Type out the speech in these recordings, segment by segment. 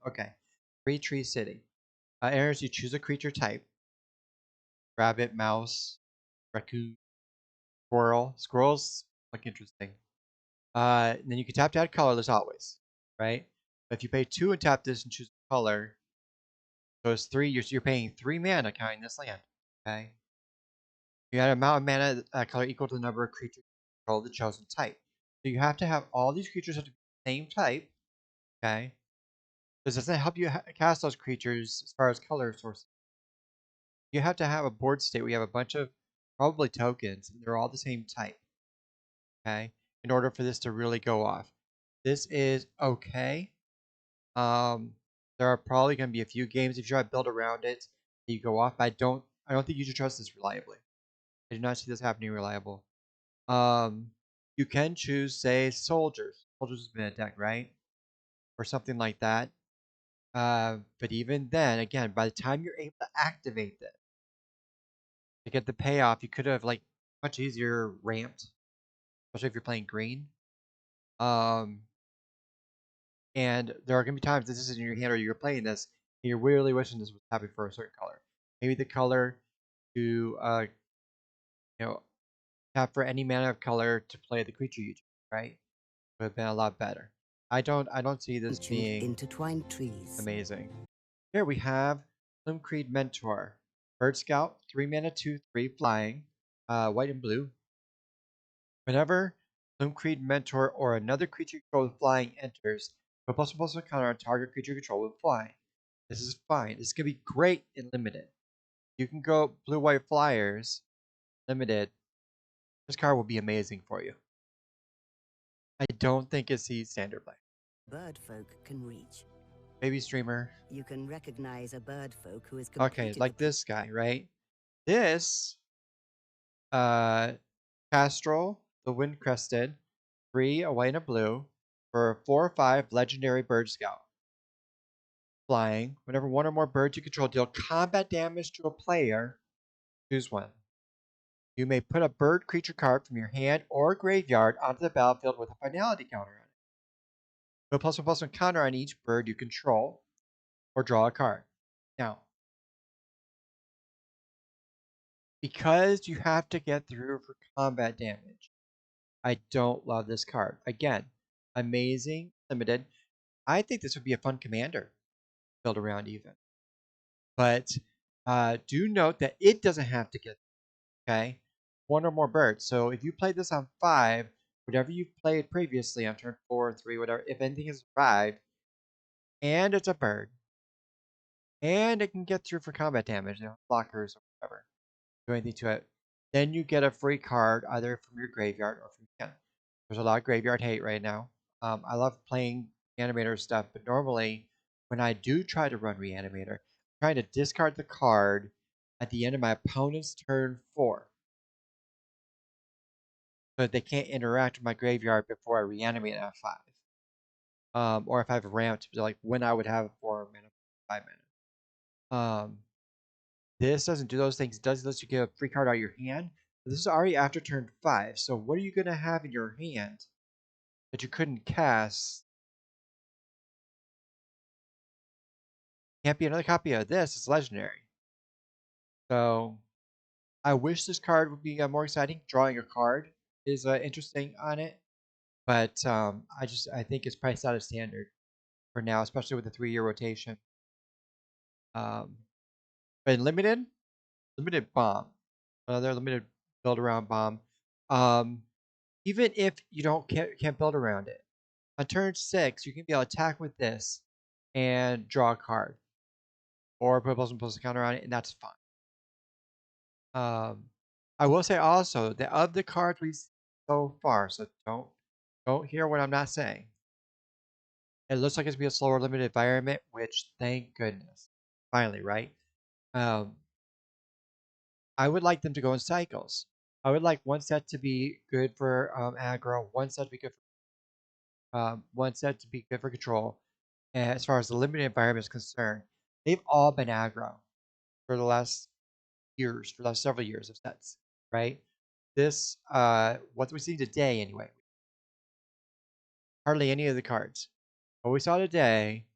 Okay. Free Tree City. Enters, you choose a creature type. Rabbit, mouse, raccoon, squirrel. Squirrels look interesting. Then you can tap to add colorless always, right? But if you pay 2 and tap this and choose a color, so it's 3, you're paying 3 mana counting this land, okay? You add an amount of mana color equal to the number of creatures you control the chosen type. So you have to have all these creatures have to be the same type, okay? This doesn't help you cast those creatures as far as color sources. You have to have a board state where you have a bunch of probably tokens, and they're all the same type, okay? In order for this to really go off. This is okay. There are probably going to be a few games if you try to build around it that you go off. But I don't think you should trust this reliably. I do not see this happening reliable. You can choose, say, soldiers. Soldiers has been a deck, right? Or something like that. But even then, again, by the time you're able to activate this, to get the payoff, you could have like much easier ramped, especially if you're playing green. Um, and there are gonna be times this is in your hand or you're playing this, and you're really wishing this was happening for a certain color. Maybe the color to you know, tap for any mana of color to play the creature you choose, right? Would have been a lot better. I don't see this being intertwined trees. amazing. Here we have Bloomcreed Mentor. Bird Scout, 3 mana, 2/3 flying, white and blue. Whenever Bloomcreed Mentor or another creature you control with flying enters, put +1/+1 counter on target creature you control with flying. This is fine. This could be great in limited. You can go blue-white flyers, limited. This card will be amazing for you. I don't think it sees standard play. Bird folk can reach. Baby streamer. You can recognize a bird folk who is Okay, like this guy, right? This Castrol, the Wind Crested, 3, a white and a blue, for a 4/5 legendary bird scout. Flying. Whenever one or more birds you control deal combat damage to a player, choose one. You may put a bird creature card from your hand or graveyard onto the battlefield with a finality counter on it. Put +1/+1 counter on each bird you control, or draw a card. Now, because you have to get through for combat damage, I don't love this card. Again, amazing, limited. I think this would be a fun commander build around even. But do note that it doesn't have to get, okay, one or more birds. So if you played this on 5, whatever you played previously on turn 4, 3, whatever, if anything has survived, and it's a bird, and it can get through for combat damage, blockers or whatever, do anything to it, then you get a free card either from your graveyard or from your hand. There's a lot of graveyard hate right now. I love playing Reanimator stuff, but normally when I do try to run Reanimator, I'm trying to discard the card at the end of my opponent's turn 4. So that they can't interact with my graveyard before I reanimate at 5. Or if I have ramped, like when I would have 4 mana, 5 mana. This doesn't do those things. It does let you get a free card out of your hand. But this is already after turn 5. So what are you going to have in your hand that you couldn't cast? Can't be another copy of this. It's legendary. So I wish this card would be more exciting. Drawing a card is interesting on it. But I think it's priced out of standard for now, especially with the 3-year rotation. But in limited bomb, another limited build around bomb. Even if you can't build around it, on turn 6 you can be able to attack with this and draw a card, or put a counter on it, and that's fine. I will say also that of the cards we've seen so far, so don't hear what I'm not saying. It looks like it's gonna be a slower limited environment, which thank goodness, finally, right? I would like them to go in cycles. I would like one set to be good for aggro, one set to be good for one set to be good for control. And as far as the limited environment is concerned, they've all been aggro for the last years, for the last several years of sets, right? This what we see today anyway. Hardly any of the cards. What we saw today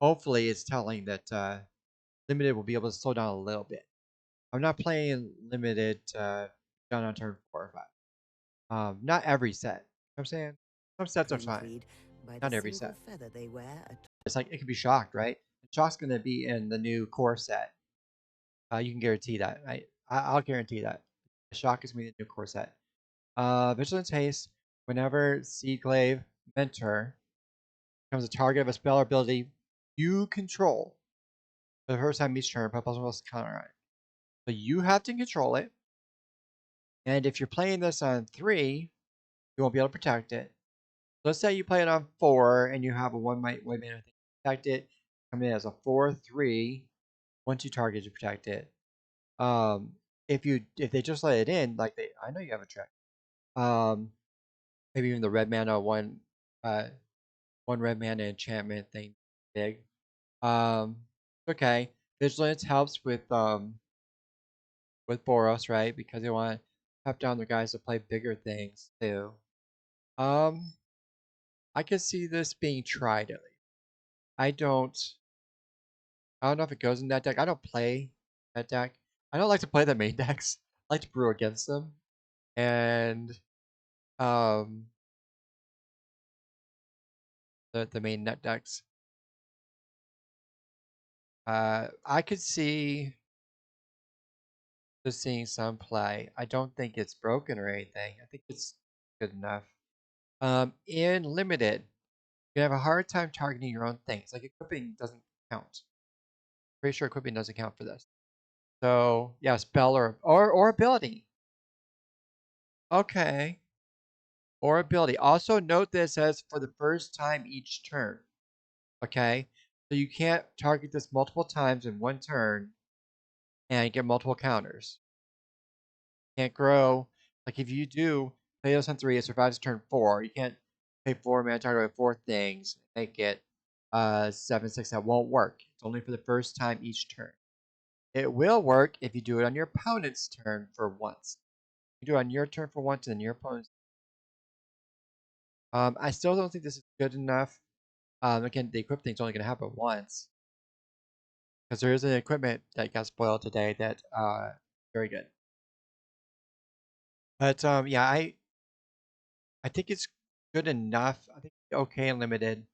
hopefully it's telling that limited will be able to slow down a little bit. I'm not playing limited down on turn 4 or 5. Not every set. You know what I'm saying? Some sets are fine. Intrigue by the Not every single set. feather they wear at It's like it could be shocked, right? Shock's gonna be in the new core set. You can guarantee that, right? I'll guarantee that. Shock is gonna be the new core set. Vigilance Haste. Whenever Seedglaive Mentor becomes a target of a spell or ability you control for the first time each turn, put plus counter on it. So you have to control it. And if you're playing this on 3, you won't be able to protect it. Let's say you play it on 4 and you have a 1 white mana thing to protect it. Come in as a 4/3, 1/2 target to protect it. If they just let it in, like I know you have a trick. Maybe even the red mana one red mana enchantment thing big. Okay. Vigilance helps with Boros, right? Because they want to cut down the guys to play bigger things too. I could see this being tried at least. I don't know if it goes in that deck. I don't play that deck. I don't like to play the main decks. I like to brew against them. And um the main net decks. I could see just seeing some play. I don't think it's broken or anything. I think it's good enough. In limited, you have a hard time targeting your own things. Like equipping doesn't count. Pretty sure equipping doesn't count for this. So yeah, spell or ability. Okay. Or ability. Also note this as for the first time each turn. Okay? So you can't target this multiple times in one turn and get multiple counters. Can't grow. Like if you do play this on 3, it survives turn 4. You can't pay 4 mana target with 4 things, make it 7, 6. That won't work. It's only for the first time each turn. It will work if you do it on your opponent's turn for once. You do it on your turn for once and then your opponent's. I still don't think this is good enough. Again, the equip thing's only going to happen once. Because there is an equipment that got spoiled today that very good. But yeah, I think it's good enough. I think it's okay and limited.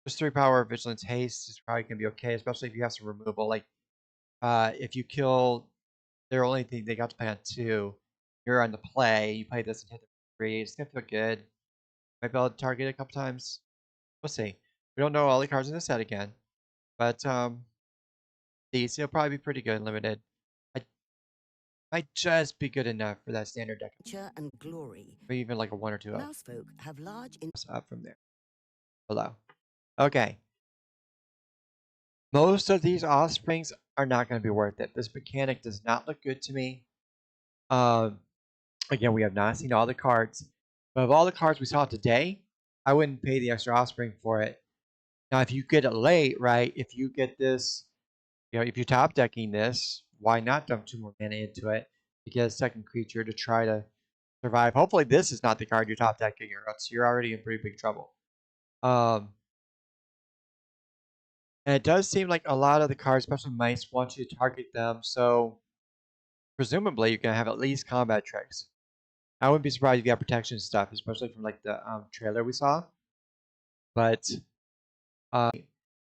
Just 3 power vigilance haste is probably gonna be okay, especially if you have some removal. Like if you kill their only thing they got to play on 2, you're on the play, you play this and hit the 3, it's gonna feel good. Might be able to target it a couple times. We'll see. We don't know all the cards in the set again. But these will probably be pretty good and limited. I might just be good enough for that standard deck. Nature and glory. Maybe even like a 1 or 2 up. Mousefolk have large Up from there. Below. Okay. Most of these offsprings are not going to be worth it. This mechanic does not look good to me. Again, we have not seen all the cards. But of all the cards we saw today, I wouldn't pay the extra offspring for it. Now, if you get it late, right? If you get this, if you're top decking this, why not dump 2 more mana into it to get a second creature to try to survive? Hopefully, this is not the card you're top decking, or else you're already in pretty big trouble. And it does seem like a lot of the cards, especially mice, want you to target them, so presumably you're going to have at least combat tricks. I wouldn't be surprised if you have protection stuff, especially from like the trailer we saw. But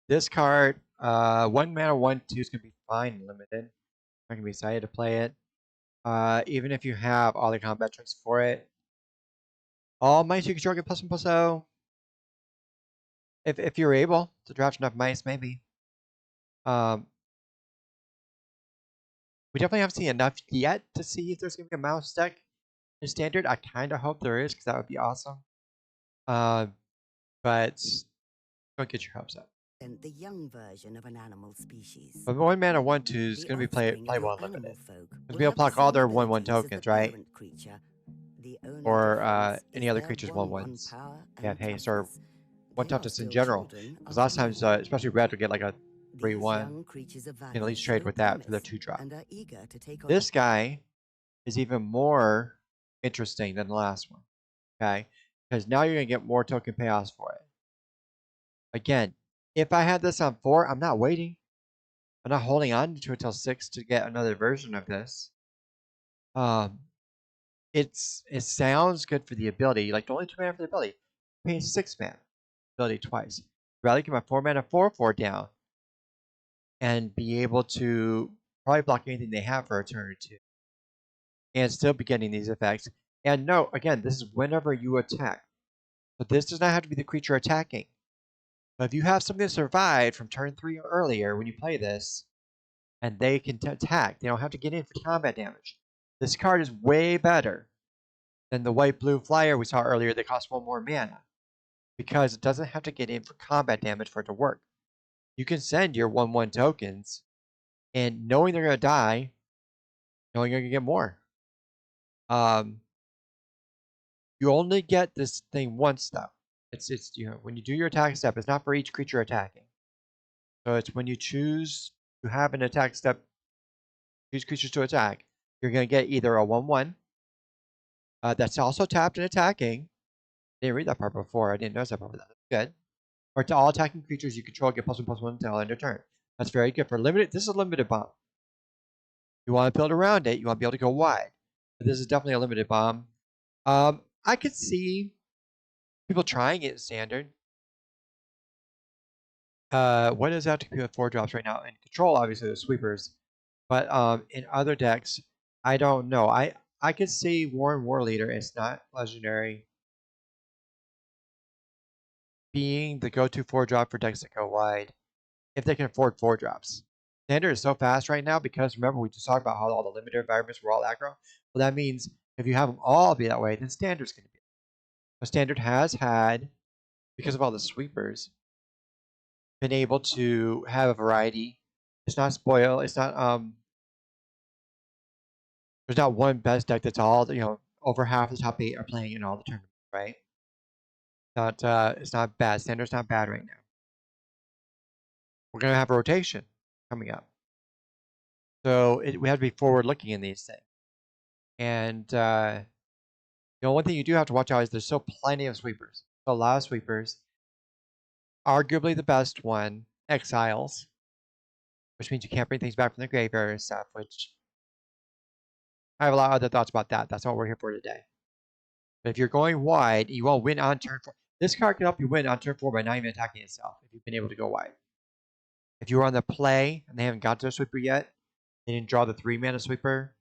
this card, 1 mana, 1/2 is going to be fine limited. I'm going to be excited to play it. Even if you have all the combat tricks for it. All mice you control get +1/+0. If you're able to draft enough mice, maybe. We definitely haven't seen enough yet to see if there's going to be a mouse deck in standard. I kind of hope there is because that would be awesome. But don't get your hopes up. and the young version of an animal species. But 1 mana 1/2 is going to be playable unlimited. Because we will block all their 1/1 tokens, right? Or any other creatures 1/1s. Yeah, haste or 1 toughness in general. Because last times, especially red, would get like a 3/1. You can at least trade with that for the 2-drop. This guy is even more interesting than the last one. Okay? Because now you're going to get more token payoffs for it. Again, If I had this on 4, I'm not waiting. I'm not holding on to it until 6 to get another version of this. Um, it sounds good for the ability. Like, only 2 mana for the ability. Paying 6 mana ability twice. Rather get my 4 mana 4/4 down and be able to probably block anything they have for a turn or two, and still be getting these effects. And no, again, this is whenever you attack. So this does not have to be the creature attacking. But if you have something that survived from turn 3 or earlier when you play this, and they can attack, they don't have to get in for combat damage. This card is way better than the white-blue flyer we saw earlier that costs 1 more mana, because it doesn't have to get in for combat damage for it to work. You can send your 1/1 tokens, and knowing they're going to die, knowing you're going to get more. You only get this thing once, though. It's when you do your attack step, it's not for each creature attacking. So it's when you choose to have an attack step, choose creatures to attack, you're going to get either a 1/1 that's also tapped and attacking. I didn't read that part before. I didn't notice that part. That's good. Or to all attacking creatures you control, get +1/+1 until end of turn. That's very good for limited. This is a limited bomb. You want to build around it. You want to be able to go wide. But this is definitely a limited bomb. I could see people trying it in standard. What is out to compete with 4 drops right now? In control, obviously the sweepers, but in other decks, I don't know. I could see Warren War Leader. It's not legendary, being the go-to 4 drop for decks that go wide if they can afford 4 drops. Standard is so fast right now because remember we just talked about how all the limited environments were all aggro. Well, that means if you have them all be that way, then standard's going to be. But standard has had, because of all the sweepers, been able to have a variety. It's not spoil. It's not There's not one best deck that's all, over half the top 8 are playing in all the tournaments, right? It's not bad. Standard's not bad right now. We're gonna have a rotation coming up, so we have to be forward looking in these things. And one thing you do have to watch out is there's still plenty of sweepers. So a lot of sweepers. Arguably the best one, Exiles, which means you can't bring things back from the graveyard and stuff. Which I have a lot of other thoughts about that. That's not what we're here for today. But if you're going wide, you won't win on turn 4. This card can help you win on turn 4 by not even attacking itself if you've been able to go wide. If you're on the play and they haven't got to a sweeper yet, they didn't draw the 3-mana sweeper,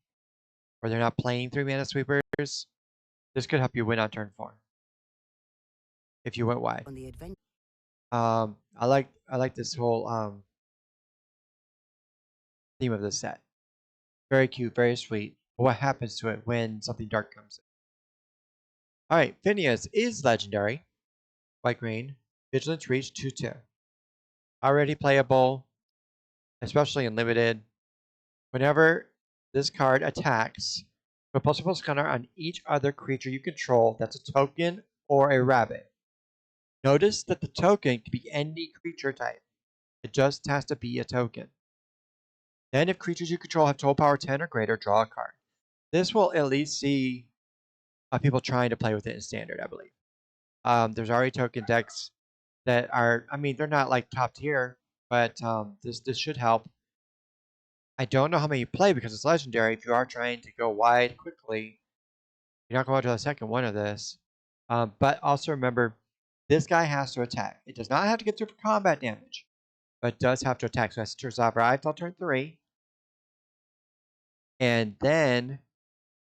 or they're not playing 3-mana sweepers, this could help you win on turn 4 if you went wide. On the adventure. I like this whole theme of this set. Very cute, very sweet. But what happens to it when something dark comes in? All right, Phineas is legendary. White green, Vigilance Reach 2/2. Already playable, especially in limited. Whenever this card attacks, put +1/+1 counter on each other creature you control that's a token or a rabbit. Notice that the token can be any creature type. It just has to be a token. Then if creatures you control have total power 10 or greater, draw a card. This will at least see people trying to play with it in standard, I believe. There's already token decks that are, they're not like top tier, but this should help. I don't know how many you play because it's legendary. If you are trying to go wide quickly, you're not going to the second one of this. But also remember, this guy has to attack. It does not have to get through for combat damage, but it does have to attack. So that's to survive till turn 3. And then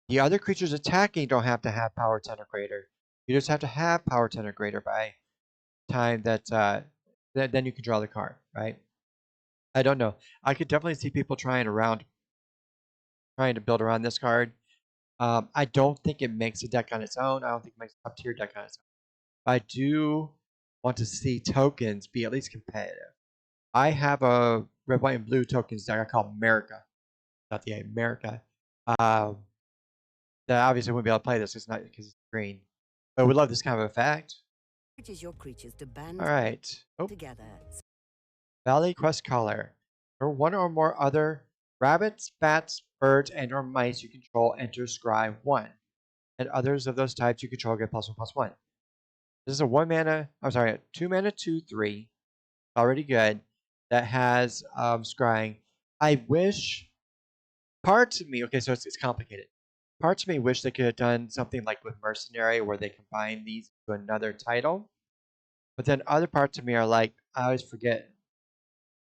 the other creatures attacking don't have to have power 10 or greater. You just have to have power 10 or greater by time that then you can draw the card, right? I don't know. I could definitely see people trying to build around this card. I don't think it makes a deck on its own. I don't think it makes a top tier deck on its own. I do want to see tokens be at least competitive. I have a red, white, and blue tokens deck I call America. Not the America. That obviously wouldn't be able to play this. It's not because it's green. But we love this kind of effect. Encourages your creatures to band Alright. Oh, together. Valley Quest Caller. Or one or more other rabbits, bats, birds, and or mice you control enter scry 1. And others of those types you control get +1/+1. This is a 2 mana 2/3 already good, that has scrying. I wish parts of me. Okay, so it's complicated. Parts of me wish they could have done something like with Mercenary, where they combine these to another title. But then other parts of me are like, I always forget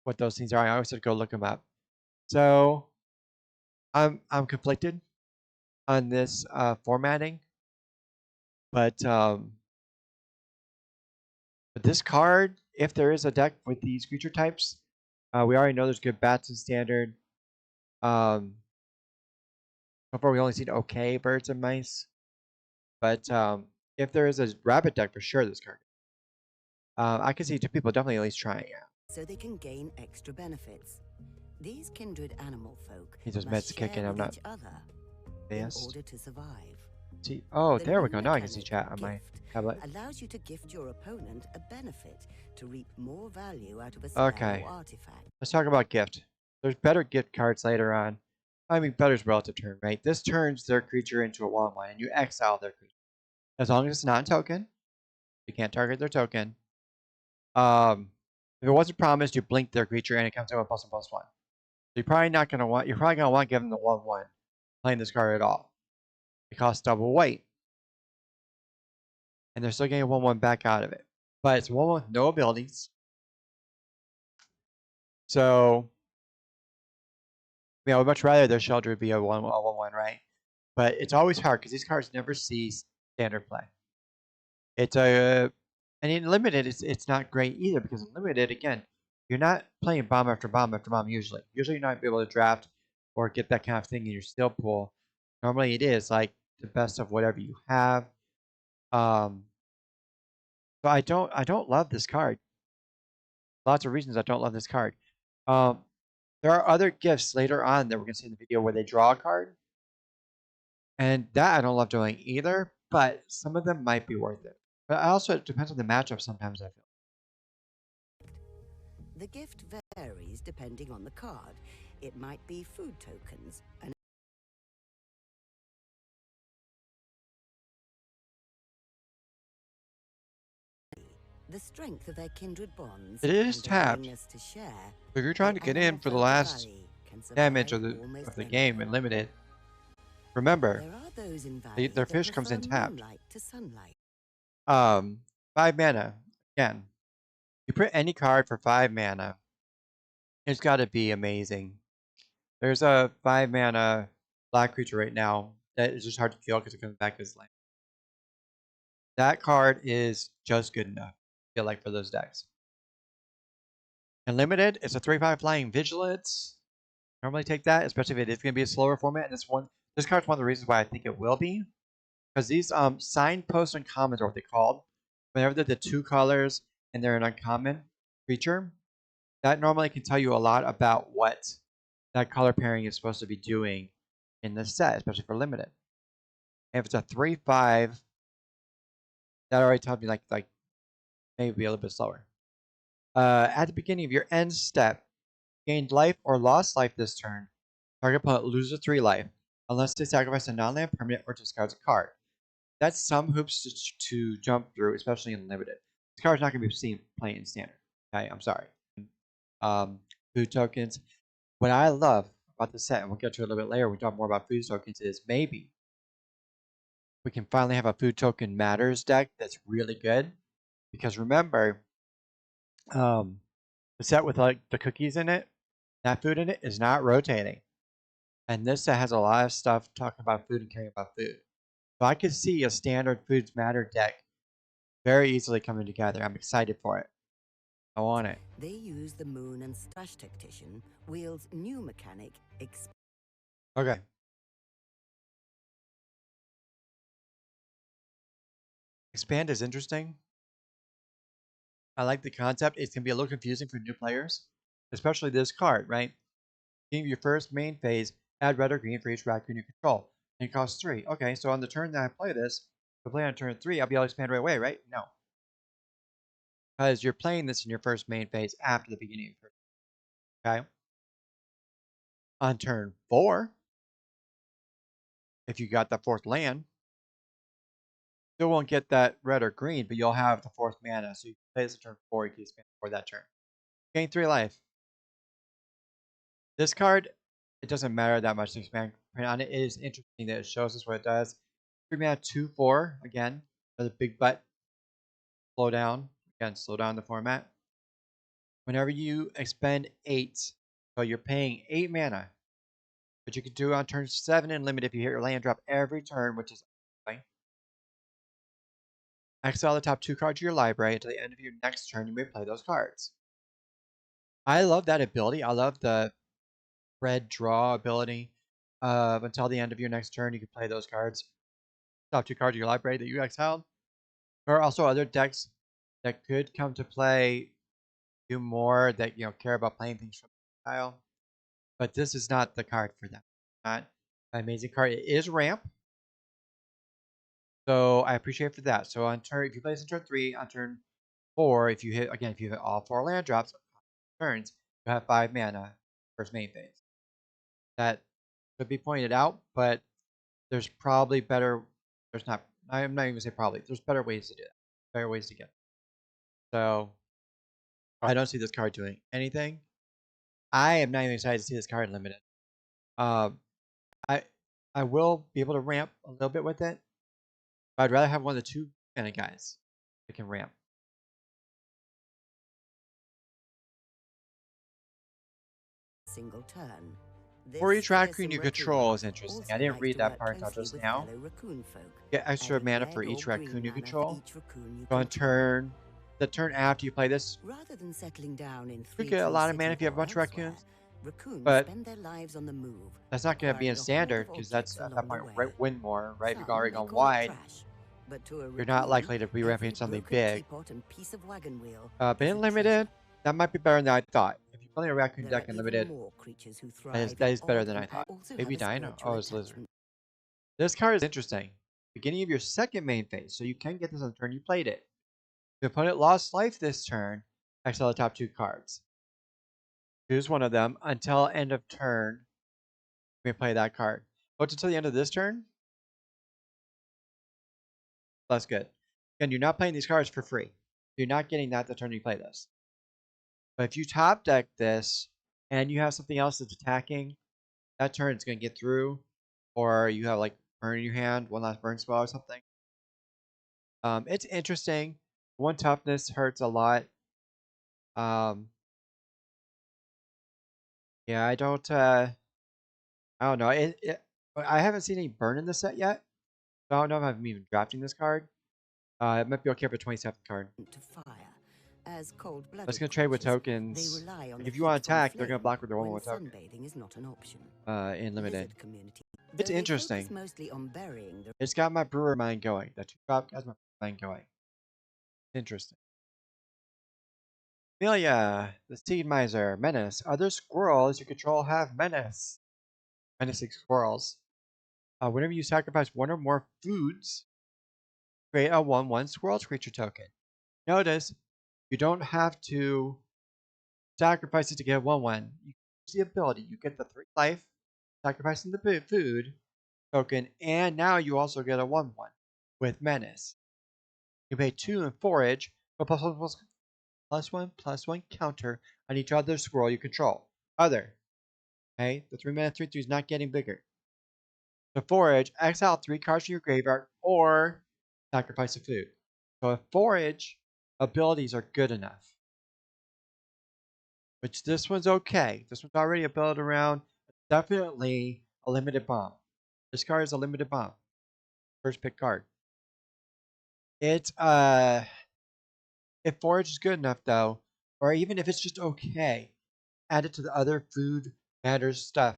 what those things are. I always have to go look them up. So I'm conflicted on this formatting, but this card, if there is a deck with these creature types, we already know there's good bats in standard. So far we only seen okay birds and mice, but if there is a rabbit deck for sure, this card. I can see two people definitely at least trying it. So they can gain extra benefits. These kindred animal folk He just must meds share kicking. I'm with not each other in fast. order to survive. See, oh, The there we new go. Now I can see mechanic, chat on my gift, tablet. allows you to gift your opponent a benefit to reap more value out of a spell Okay, or artifact. let's talk about gift. There's better gift cards later on. I mean, better's relative term, right? This turns their creature into a 1/1, and you exile their creature. As long as it's not a token, you can't target their token. If it wasn't promised, you blink their creature, and it comes out with +1/+1. So you're probably not gonna want. You're probably gonna want to give them the 1/1 playing this card at all. It costs double white, and they're still getting a 1/1 back out of it. But it's 1/1 with no abilities. So I would much rather their shelter be a 1/1, right? But it's always hard because these cards never see standard play. It's a and in limited, it's not great either because in limited, again, you're not playing bomb after bomb after bomb usually. Usually you're not able to draft or get that kind of thing in your steel pool. Normally it is like the best of whatever you have. Um, so I don't love this card. Lots of reasons I don't love this card. Um, there are other gifts later on that we're gonna see in the video where they draw a card. And that I don't love doing either, but some of them might be worth it. But also it depends on the matchup sometimes, I feel. The gift varies depending on the card. It might be food tokens, an the strength of their kindred bonds, It is and their tapped. willingness to share. So if you're The trying to get in animal for the folk of last Valley can damage survive almost of the game and anything. limited, remember, There are those in Valley their that fish comes prefer in tapped. moonlight to sunlight. 5 mana. Again, you put any card for 5 mana, it's gotta be amazing. There's a 5 mana black creature right now that is just hard to kill because it comes back as land. That card is just good enough, I feel like, for those decks. And limited, it's a 3/5 flying vigilance. Normally take that, especially if it is going to be a slower format. And this card's one of the reasons why I think it will be, because these signposts and commons are what they called. Whenever they're the 2 colors and they're an uncommon creature, that normally can tell you a lot about what that color pairing is supposed to be doing in the set, especially for limited. And if it's a 3/5, that already tells me like maybe a little bit slower. At the beginning of your end step, gained life or lost life this turn. Target opponent loses 3 life, unless they sacrifice a non-land permanent or discards a card. That's some hoops to jump through, especially in limited. This card's not going to be seen playing in standard. Okay, I'm sorry. Food tokens. What I love about the set, and we'll get to it a little bit later, we talk more about food tokens, is maybe we can finally have a food token matters deck that's really good. Because remember, the set with like the cookies in it, that food in it is not rotating. And this set has a lot of stuff talking about food and caring about food. So I could see a standard Foods Matter deck very easily coming together. I'm excited for it. I want it. They use the moon and Stash Tactician wields new mechanic. Okay. Expand is interesting. I like the concept. It's going to be a little confusing for new players, especially this card, right? Beginning of your first main phase, add red or green for each raccoon you control. And it costs 3. Okay, so on the turn that I play this, if I play on turn 3, I'll be able to expand right away, right? No. Because you're playing this in your first main phase after the beginning of your first. Okay? On turn 4, if you got the 4th land, still won't get that red or green, but you'll have the 4th mana. So you can play this on turn 4, you can expand for that turn. Gain 3 life. This card, it doesn't matter that much to expand print on it. It is interesting that it shows us what it does. 3 mana 2/4 again. Another big butt. Slow down. Again, slow down the format. Whenever you expend 8, so you're paying 8 mana, but you can do it on turn 7 and limit if you hit your land drop every turn, which is fine. Exile the top 2 cards of your library until the end of your next turn. You may play those cards. I love that ability. I love the red draw ability. Until the end of your next turn, you can play those cards. Top 2 cards of your library that you exiled. There are also other decks that could come to play, do more that care about playing things from the style. But this is not the card for them. Not an amazing card. It is ramp. So I appreciate for that. So on turn, if you play this in turn 3, on turn 4, if you hit all 4 land drops turns, you have 5 mana first main phase. That could be pointed out, but there's probably better. There's not. I'm not even gonna say probably. There's better ways to do that. Better ways to get. So I don't see this card doing anything. I am not even excited to see this card limited. Um, I I will be able to ramp a little bit with it, but I'd rather have one of the 2 kind of guys that can ramp. Single turn. For This each raccoon fearsome you raccoon control is interesting. also I didn't likes read to that work part until closely just with now. fellow raccoon folk, Get extra adding mana red for or each green raccoon you mana for control. each raccoon you So on control. the turn after you play this, Rather than settling down in you could Three get a Tree lot of mana City if you have a or bunch of elsewhere, raccoons. raccoons But spend their lives on the move, that's not going to be in acquiring a horde standard of because that's objects at that along the point way. win more, right? If you've Some already may gone call it wide, trash, but to a you're not raccoon, likely to be ramping every something broken big. teapot and piece of wagon wheel But is in a limited, treasure. that might be better than I thought. If you're playing a raccoon There are deck in even limited, more creatures who that is, thrive that in is better odd than I and thought. also have Baby a Dino? spiritual Oh, it's Lizard. attachment. This card is interesting. Beginning of your second main phase, so you can get this on the turn you played it. If your opponent lost life this turn, exile the top 2 cards. Choose one of them until end of turn. You may play that card. But until the end of this turn, that's good. Again, you're not playing these cards for free. You're not getting that the turn you play this. But if you top deck this and you have something else that's attacking, that turn it's going to get through. Or you have like burn in your hand, one last burn spell or something. It's interesting. 1 toughness hurts a lot. Yeah, I don't know. I haven't seen any burn in the set yet. So I don't know if I'm even drafting this card. It might be okay for 27th card. To fire. As cold-blooded Let's gonna trade with creatures, they tokens. rely on Like the if you heat want to from attack, they're gonna flame block with their when 1/1 token. sunbathing is not an option. In limited. Lizard community, It's though they focus interesting. mostly on burying the It's got my brewer mind going. That 2-drop has my mind going. Interesting. Amelia, the Seed Miser, Menace. Other squirrels you control have Menace. Menacing squirrels. Whenever you sacrifice 1 or more foods, create a 1/1 squirrel creature token. Notice, you don't have to sacrifice it to get 1/1. You use the ability. You get the 3 life, sacrificing the food token, and now you also get a 1/1 with Menace. You pay 2 and forage, but +1/+1 counter on each other squirrel you control. Other. Okay, the 3 mana 3/3 is not getting bigger. To forage, exile 3 cards from your graveyard or sacrifice a food. So if forage abilities are good enough, which this one's okay. This one's already a build around. Definitely a limited bomb. This card is a limited bomb. First pick card. It's if forage is good enough though, or even if it's just okay, add it to the other food matters stuff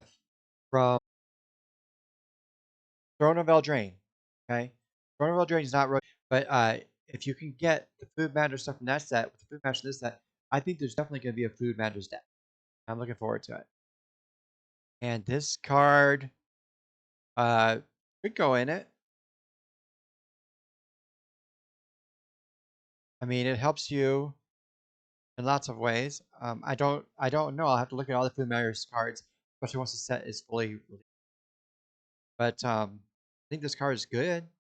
from Throne of Eldraine. Okay? Throne of Eldraine is not really, but if you can get the food matters stuff from that set with the food matters in this set, I think there's definitely gonna be a food matters deck. I'm looking forward to it. And this card could go in it. I mean, it helps you in lots of ways. I don't know. I'll have to look at all the Food Matters cards, especially once the set is fully released. But I think this card is good,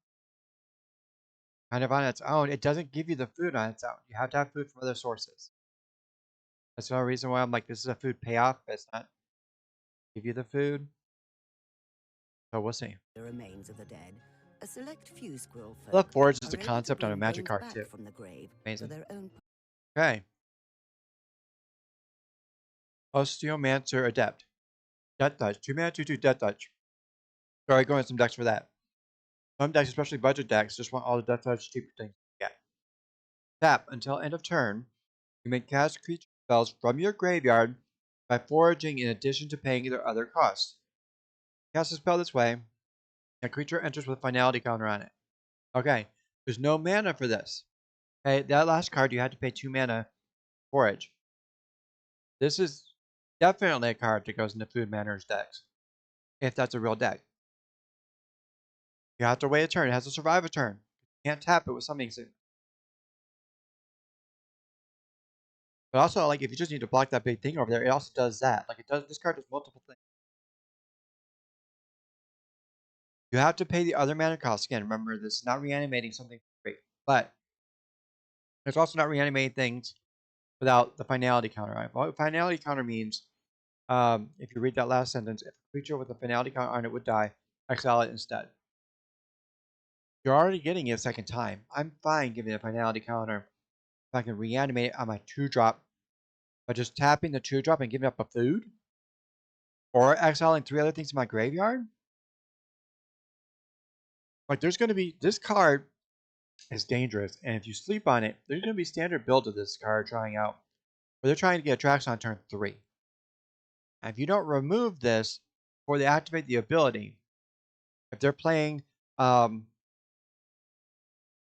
kind of on its own. It doesn't give you the food on its own. You have to have food from other sources. That's the only reason why I'm like, this is a food payoff, but it's not give you the food. So we'll see. The remains of the dead, a select few squirrel I love folk Forge as are a able to concept on a bring magic bones card too. back from the grave for Amazing. their own. Okay. Osteomancer Adept. Death Touch. 2 mana, 2/2 Death Touch. Sorry, going some decks for that. Some decks, especially budget decks, just want all the Death Touch cheaper things to get. Tap until end of turn. You may cast creature spells from your graveyard by foraging in addition to paying their other costs. Cast a spell this way, a creature enters with a finality counter on it. Okay, there's no mana for this. Okay, that last card you had to pay 2 mana forage. This is definitely a card that goes into Food Manners decks, if that's a real deck. You have to wait a turn. It has to survive a turn. You can't tap it with something soon. But also, like, if you just need to block that big thing over there, it also does that. Like, it does. This card does multiple things. You have to pay the other mana cost. Again, remember, this is not reanimating something for free. But it's also not reanimating things without the finality counter on it. What finality counter means, if you read that last sentence, if a creature with a finality counter on it would die, exile it instead. You're already getting it a second time. I'm fine giving it a finality counter if I can reanimate it on my 2-drop by just tapping the 2-drop and giving up a food, or exiling 3 other things in my graveyard. Like, there's going to be, this card is dangerous, and if you sleep on it, there's going to be standard build of this card trying out, where they're trying to get tracks on turn 3. And if you don't remove this before they activate the ability, if they're playing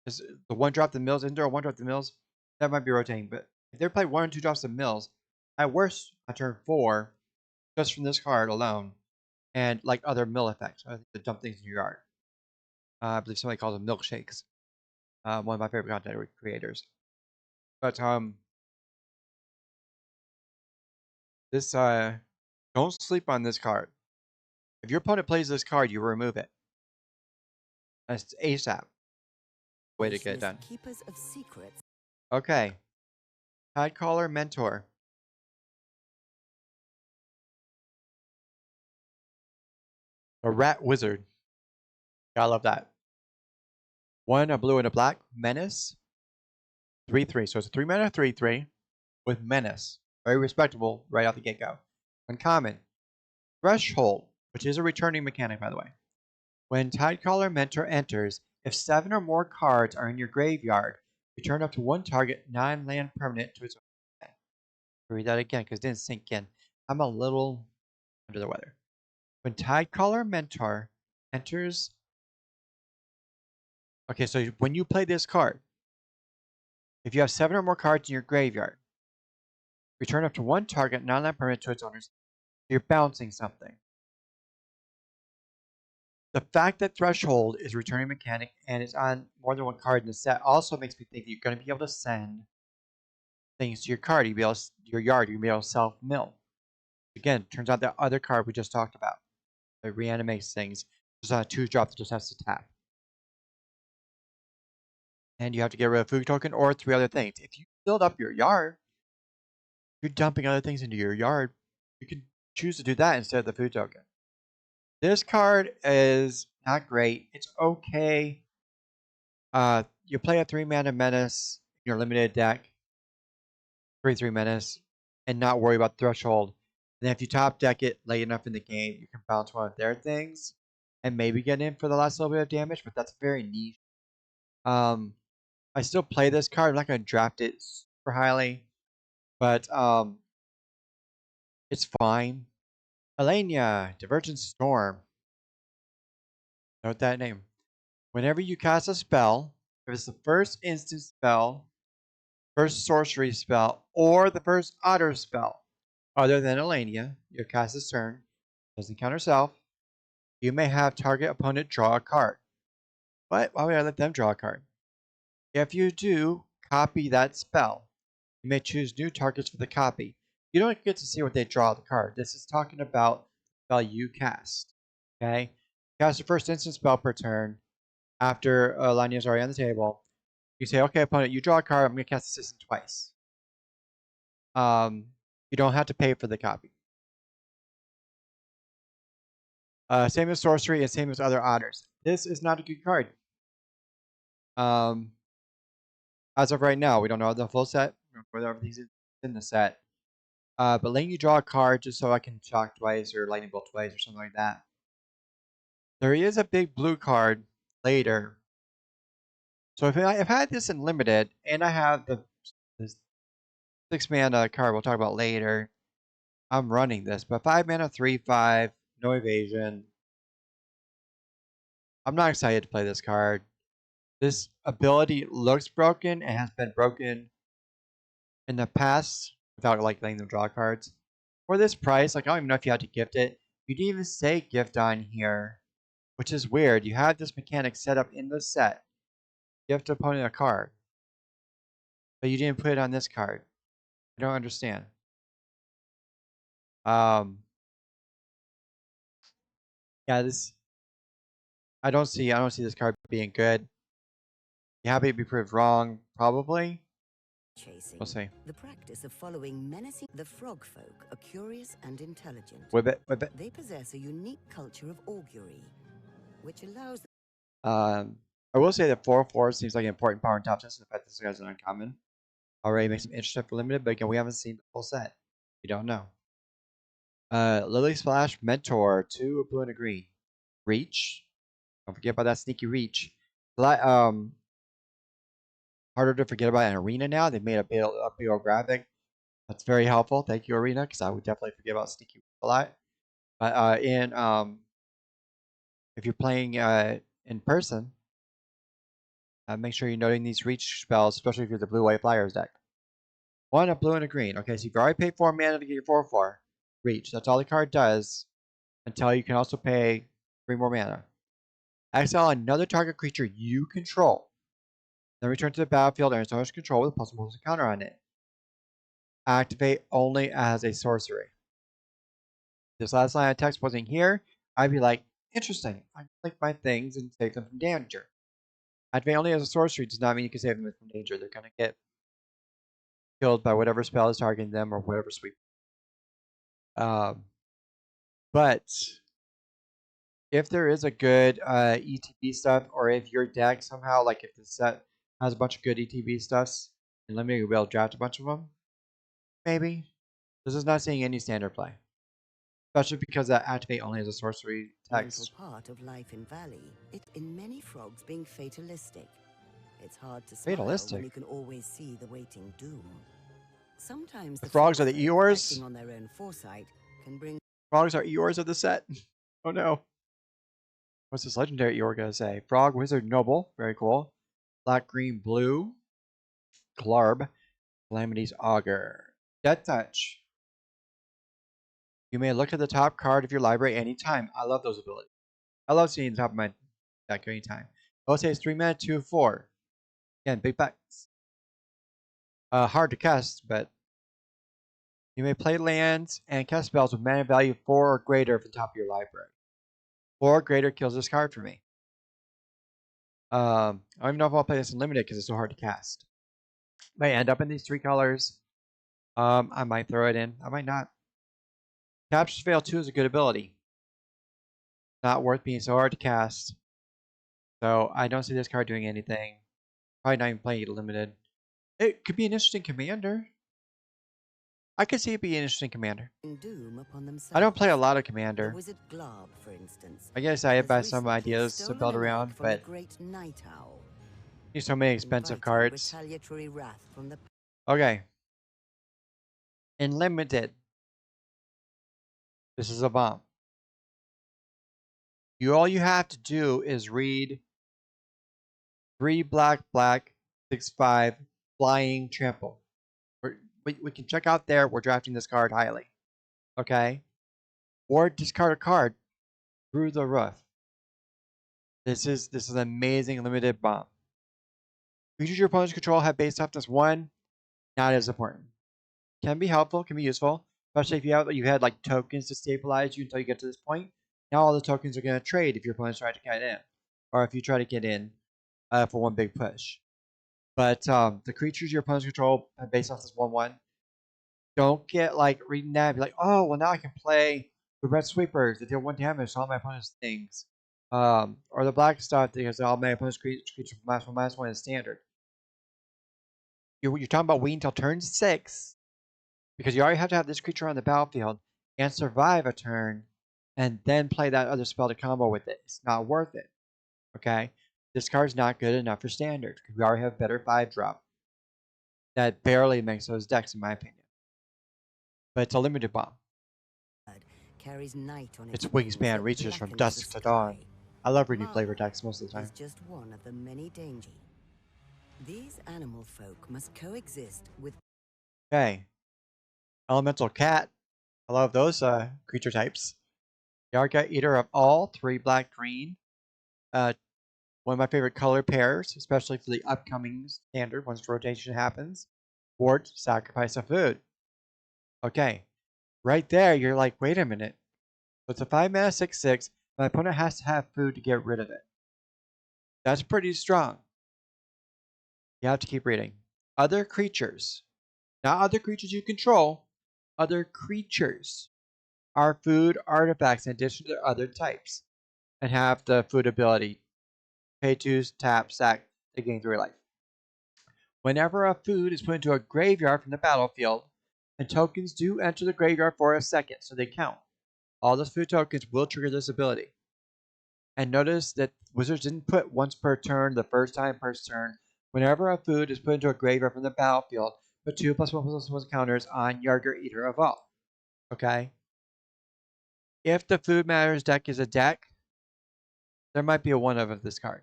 is the 1-drop the mills, isn't there a 1-drop the mills? That might be rotating, but if they're playing 1 and 2 drops of mills, at worst, on turn 4, just from this card alone, and like other mill effects, I think to dump things in your yard. I believe somebody calls them milkshakes. One of my favorite content creators. But this don't sleep on this card. If your opponent plays this card, you remove it. That's ASAP. Way to get it done. Keepers of secrets. Okay. Tidecaller Mentor. A rat wizard. Gotta love that. 1, a blue and a black. Menace. 3/3. So it's a 3 mana 3/3 with Menace. Very respectable right out the get go. Uncommon. Threshold, which is a returning mechanic, by the way. When Tidecaller Mentor enters, if 7 or more cards are in your graveyard, return up to 1 target non-land permanent to its own hand. I'll read that again because it didn't sink in. I'm a little under the weather. When Tidecaller Mentor enters... Okay, so when you play this card, if you have 7 or more cards in your graveyard, return up to 1 target non-land permanent to its owner's hand. You're bouncing something. The fact that Threshold is returning mechanic and it's on more than 1 card in the set also makes me think that you're going to be able to send things to your card. You'll be able to, your yard. You'll be able to self-mill. Again, turns out that other card we just talked about that reanimates things just on a 2-drop that just has to tap. And you have to get rid of food token or 3 other things. If you build up your yard, you're dumping other things into your yard. You can choose to do that instead of the food token. This card is not great. It's okay. You play a 3 mana Menace in your limited deck, 3/3 Menace, and not worry about Threshold. And then if you top deck it late enough in the game, you can bounce one of their things and maybe get in for the last little bit of damage, but that's very niche. I still play this card. I'm not going to draft it super highly, but it's fine. Elenia, Divergent Storm. Note that name. Whenever you cast a spell, if it's the first instant spell, first sorcery spell, or the first otter spell, other than Elenia, your cast this turn, doesn't count herself, you may have target opponent draw a card. But why would I let them draw a card? If you do, copy that spell. You may choose new targets for the copy. You don't get to see what they draw the card. This is talking about the spell you cast. Okay? Cast the first instant spell per turn after Elenia is already on the table. You say, okay, opponent, you draw a card. I'm going to cast this instant twice. You don't have to pay for the copy. Same as sorcery and same as other otters. This is not a good card. As of right now, we don't know the full set, whether everything's in the set. But letting you draw a card just so I can shock twice or lightning bolt twice or something like that. There is a big blue card later. So if I had this in limited and I have the 6-mana card we'll talk about later, I'm running this. But 5 mana, 3/5, no evasion. I'm not excited to play this card. This ability looks broken and has been broken in the past without like letting them draw cards. For this price, like I don't even know if you had to gift it. You didn't even say gift on here, which is weird. You have this mechanic set up in the set. Gift opponent a card, but you didn't put it on this card. I don't understand. Yeah, this I don't see this card being good. You happy to be proved wrong, probably. Chasing. We'll see. The practice of following menacing. The frog folk are curious and intelligent. Whip it, whip it. They possess a unique culture of augury, which allows. I will say that 4/4 seems like an important power in top sense. The fact that this guy's an uncommon already makes him interesting for limited, but again, we haven't seen the full set. We don't know. Lily Splash Mentor, 2 a blue and a green. Reach. Don't forget about that sneaky reach. Harder to forget about an arena now. They've made a big old graphic. That's very helpful. Thank you, Arena, because I would definitely forget about sneaky reach a lot. But if you're playing in person, make sure you're noting these reach spells, especially if you're the blue-white flyers deck. 1 a blue and a green. Okay, so you've already paid 4 mana to get your 4/4. Reach. That's all the card does until you can also pay 3 more mana. Exile another target creature you control. Then return to the battlefield and its control with a possible counter on it. Activate only as a sorcery. This last line of text wasn't here. I'd be like, interesting. I can click my things and save them from danger. Activate only as a sorcery does not mean you can save them from danger. They're going to get killed by whatever spell is targeting them or whatever sweep. But if there is a good ETB stuff, or if your deck somehow, like if the set has a bunch of good ETB stuffs, and let me be able to draft a bunch of them, maybe. This is not seeing any standard play. Especially because that activate only as a sorcery text. Part of life in Valley, it in many frogs being fatalistic. It's hard to smile when you can always see the waiting doom. Sometimes the frogs are the Eeyores. On their own foresight can bring. Frogs are Eeyores of the set. Oh no. What's this legendary Eeyore gonna say? Frog, Wizard, Noble. Very cool. Black, green, blue. Glarb. Calamity's Augur. Death Touch. You may look at the top card of your library anytime. I love those abilities. I love seeing the top of my deck anytime. OSA is 3 mana, 2/4. Again, big facts. Hard to cast, but you may play lands and cast spells with mana value 4 or greater from the top of your library. 4 or greater kills this card for me. I don't even know if I'll play this in limited because it's so hard to cast. Might end up in these 3 colors. I might throw it in. I might not. Captures Fail 2 is a good ability. Not worth being so hard to cast. So I don't see this card doing anything. Probably not even playing it limited. It could be an interesting commander. I could see it be an interesting commander. I don't play a lot of commander. Glob, for instance, I guess I have by some ideas to build around, but there's so many expensive cards. Okay. In limited, this is a bomb. All you have to do is read 3 black, 6/5, flying trample. We can check out there. We're drafting this card highly. Okay? Or discard a card through the roof. This is an amazing limited bomb. Creatures your opponents control have base toughness 1. Not as important. Can be helpful, can be useful. Especially if you had like tokens to stabilize you until you get to this point. Now all the tokens are going to trade if your opponent's trying to get in. Or if you try to get in for one big push. But the creatures your opponents control have base toughness 1/1. Don't get like reading that and be like, oh, well now I can play the red sweepers that deal 1 damage to all my opponent's things. Or the black stuff that gives all my opponent's creatures -1/-1 is standard. You're talking about waiting until turn 6 because you already have to have this creature on the battlefield and survive a turn and then play that other spell to combo with it. It's not worth it. Okay? This card's not good enough for standard because we already have better 5-drop. That barely makes those decks, in my opinion. But it's a limited bomb. Carries night on Its wings wingspan that reaches from blackens dusk the to dawn. sky. I love reading Mara flavor decks most of the time. is just one of the many dangers. These animal folk must coexist with. Okay. Elemental Cat. I love those creature types. Yarga Eater of all, 3 black green. One of my favorite color pairs, especially for the upcoming standard once rotation happens. Ward, sacrifice of food. Okay. Right there, you're like, wait a minute. So it's a 5-mana 6/6. My opponent has to have food to get rid of it. That's pretty strong. You have to keep reading. Other creatures. Not other creatures you control. Other creatures are food artifacts in addition to other types and have the food ability. Pay 2, tap, sack to gain 3 life. Whenever a food is put into a graveyard from the battlefield, and tokens do enter the graveyard for a second, so they count. All those food tokens will trigger this ability. And notice that Wizards didn't put once per turn the first time per turn. Whenever a food is put into a graveyard from the battlefield, put 2+1/+1 counters on Yarger Eater of all. Okay? If the Food Matters deck is a deck, there might be a 1 of this card.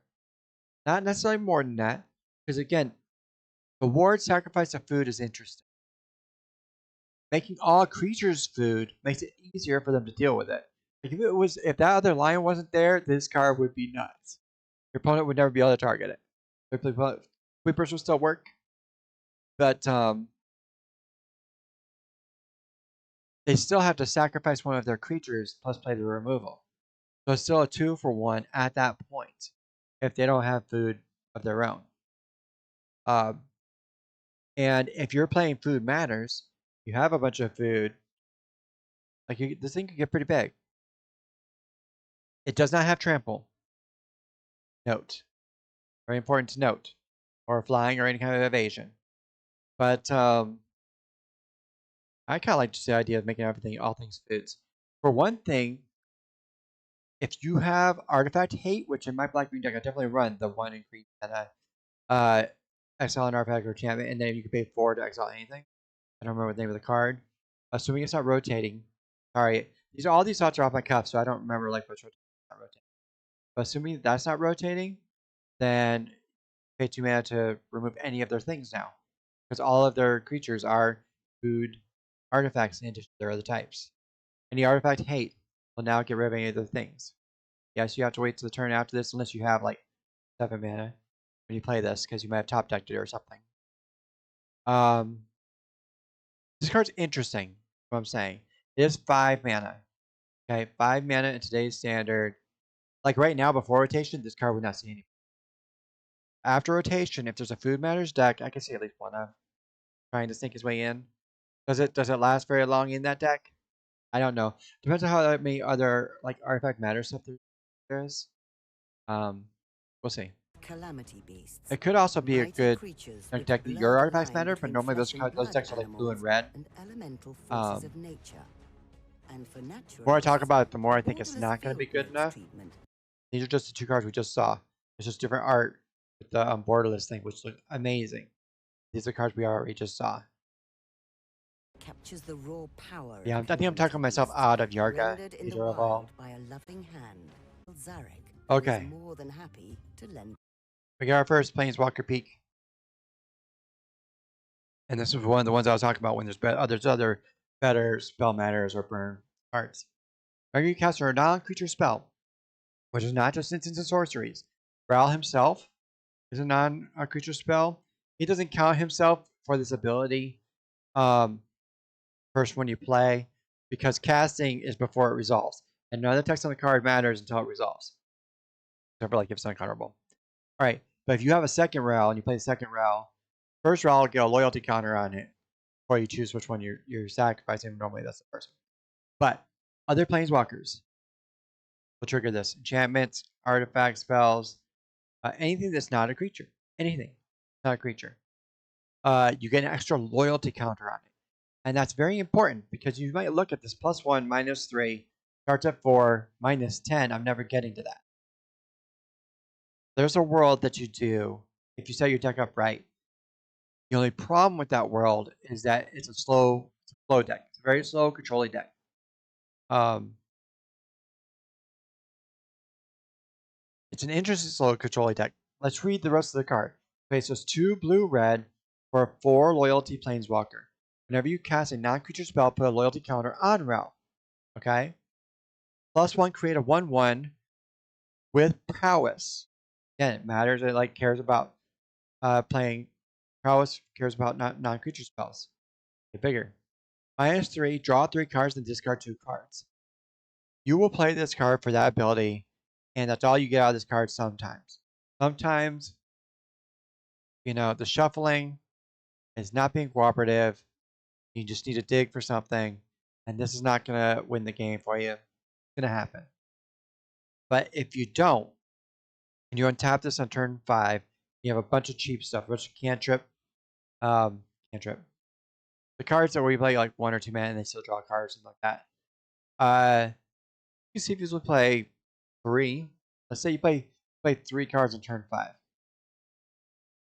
Not necessarily more than that, because again, the ward sacrifice of food is interesting. Making all creatures food makes it easier for them to deal with it. Like if that other lion wasn't there, this card would be nuts. Your opponent would never be able to target it. Sweepers will still work, but they still have to sacrifice one of their creatures plus play the removal. So it's still a 2-for-1 at that point if they don't have food of their own. And if you're playing Food Matters, you have a bunch of food. Like this thing could get pretty big. It does not have trample. Note. Very important to note. Or flying or any kind of evasion. But I kind of like just the idea of making everything, all things foods. For one thing, if you have Artifact Hate, which in my black green deck I definitely run the 1 increase and exile an artifact or enchantment, and then you can pay 4 to exile anything. I don't remember the name of the card. Assuming it's not rotating. Sorry, all these thoughts are off my cuff, so I don't remember like what's not rotating. But assuming that's not rotating, then pay 2 mana to remove any of their things now, because all of their creatures are food artifacts in addition to their other types. Any artifact hate will now get rid of any of their things. Yes, you have to wait till the turn after this, unless you have like 7 mana when you play this, because you might have top decked it or something. This card's interesting. What I'm saying, it is 5 mana. Okay, 5 mana in today's standard. Like right now, before rotation, this card would not see any. After rotation, if there's a Food Matters deck, I can see at least one of trying to sneak his way in. Does it last very long in that deck? I don't know. Depends on how many other like Artifact Matter stuff there is. We'll see. Calamity beasts. It could also be a good deck that your artifacts matter, but between normally those flesh and decks blood are like blue and animals red. and elemental forces of nature. And for The more I talk naturalists, about it, the more I think it's borderless not going to be good field enough. treatment These are just the 2 cards we just saw. It's just different art with the borderless thing, which looks amazing. These are cards we already just saw. captures the raw power. Yeah, I of think I'm talking myself beasts, out of Yarga, rendered in the Eater of all. wild by a loving hand. Zarek Okay. is more than happy to lend. We got our first Planeswalker peak. And this was one of the ones I was talking about when there's other better spell matters or burn cards. Regular caster a non-creature spell, which is not just instants and sorceries. Growl himself is a non-creature spell. He doesn't count himself for this ability first when you play, because casting is before it resolves. And none of the text on the card matters until it resolves. Except for like if it's uncounterable. Alright, but if you have a second Growl and you play the second Growl, first Growl will get a loyalty counter on it before you choose which one you're sacrificing. Normally, that's the first one. But other planeswalkers will trigger this. Enchantments, artifacts, spells, anything that's not a creature. Anything, not a creature. You get an extra loyalty counter on it. And that's very important because you might look at this +1, -3, starts at 4, -10. I'm never getting to that. There's a world that you do if you set your deck up right. The only problem with that world is that it's a slow deck. It's a very slow, controlling deck. It's an interesting slow controlling deck. Let's read the rest of the card. Faces 2 blue-red for a 4 loyalty planeswalker. Whenever you cast a non-creature spell, put a loyalty counter on Rel. Okay? +1, create a 1/1 with prowess. Again, it matters. It cares about playing prowess. Cares about non-creature spells. Get bigger. -3, draw 3 cards and discard 2 cards. You will play this card for that ability, and that's all you get out of this card sometimes. Sometimes, the shuffling is not being cooperative. You just need to dig for something, and this is not going to win the game for you. It's going to happen. But if you don't, and you untap this on turn 5, you have a bunch of cheap stuff, which cantrip. Cantrip. The cards that we play like 1 or 2 mana and they still draw cards and like that. You see if you would play 3. Let's say you play 3 cards on turn 5.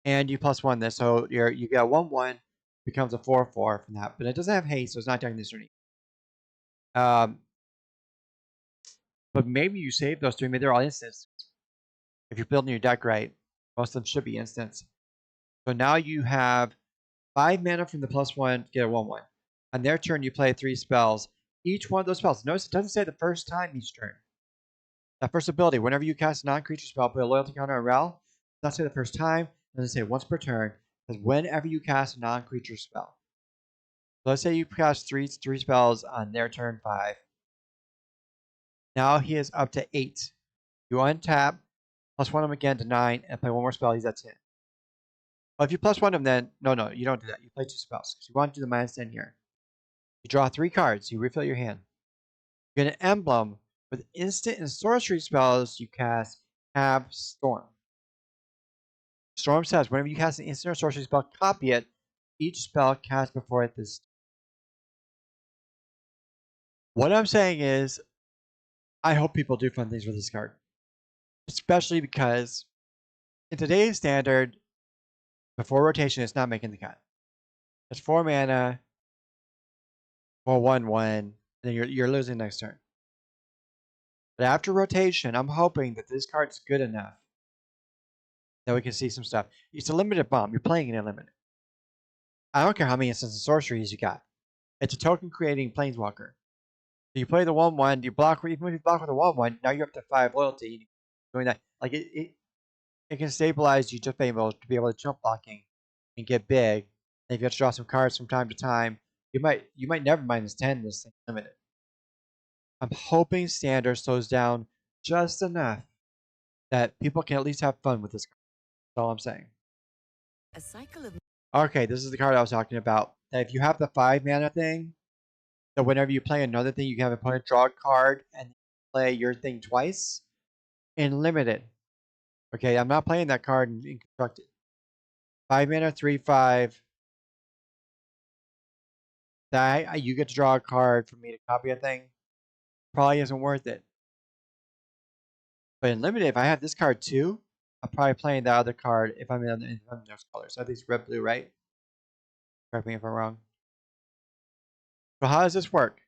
And you +1 this, so you get a 1/1, becomes a 4/4 from that. But it doesn't have haste, so it's not doing this or anything. But maybe you save those 3. Maybe they're all instants. If you're building your deck right, most of them should be instants. So now you have 5 mana from the +1 to get a 1/1. On their turn, you play 3 spells. Each one of those spells, notice it doesn't say the first time each turn. That first ability, whenever you cast a non-creature spell, put a loyalty counter on Rel. It doesn't say the first time. It doesn't say once per turn. It says whenever you cast a non-creature spell. So let's say you cast three spells on their turn 5. Now he is up to 8. You untap, +1 him again to 9, and play one more spell. He's at 10. Well, if you +1 him, then no, you don't do that. You play 2 spells because you want to do the -10 here. You draw 3 cards. You refill your hand. You get an emblem with instant and sorcery spells you cast. Have Storm. Storm says whenever you cast an instant or sorcery spell, copy it. Each spell cast before it is. What I'm saying is, I hope people do fun things with this card, especially because in today's standard, before rotation, it's not making the cut. It's 4 mana for 1/1, and then you're losing next turn. But after rotation, I'm hoping that this card's good enough that we can see some stuff. It's a limited bomb. You're playing in a limited. I don't care how many instants and sorceries you got. It's a token creating planeswalker. So you play the 1/1, you block, even if you block with a 1/1, now you're up to 5 loyalty. Doing that, like it can stabilize you just being able to jump blocking and get big. And if you have to draw some cards from time to time, you might never -10 this thing limited. I'm hoping standard slows down just enough that people can at least have fun with this card. That's all I'm saying. A cycle of Okay, this is the card I was talking about. That if you have the 5 mana thing, that whenever you play another thing, you can have an opponent draw a card and play your thing twice in limited. Okay, I'm not playing that card in constructed. 5 mana, 3/5. That you get to draw a card for me to copy a thing. Probably isn't worth it. But in limited, if I have this card too, I'm probably playing that other card if I'm in those colors. I think it's red, blue, right? Correct me if I'm wrong. So how does this work?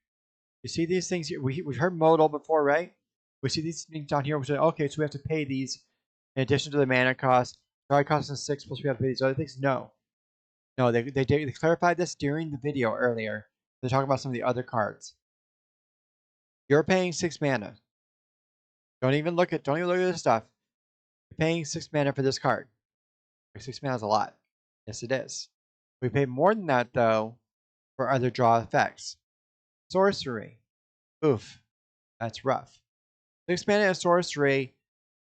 You see these things here? We've heard modal before, right? We see these things down here. We say, okay, so we have to pay these in addition to the mana cost. Card cost us 6, plus we have to pay these other things. No, they clarified this during the video earlier. They're talking about some of the other cards. You're paying 6 mana. Don't even look at this stuff. You're paying 6 mana for this card. 6 mana is a lot. Yes, it is. We pay more than that though for other draw effects. Sorcery. Oof, that's rough. 6 mana and sorcery.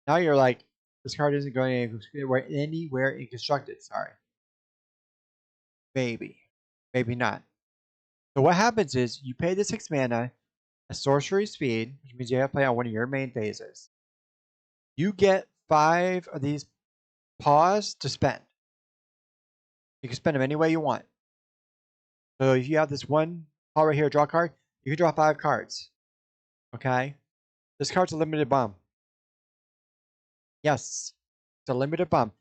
Now you're like, this card isn't going anywhere in constructed. Sorry. Maybe. maybe not. So what happens is you pay the 6 mana at sorcery speed, which means you have to play on one of your main phases. You get 5 of these paws to spend. You can spend them any way you want. So if you have this one paw right here, draw a card, you can draw 5 cards. Okay? This card's a limited bomb. Yes, it's a limited bomb.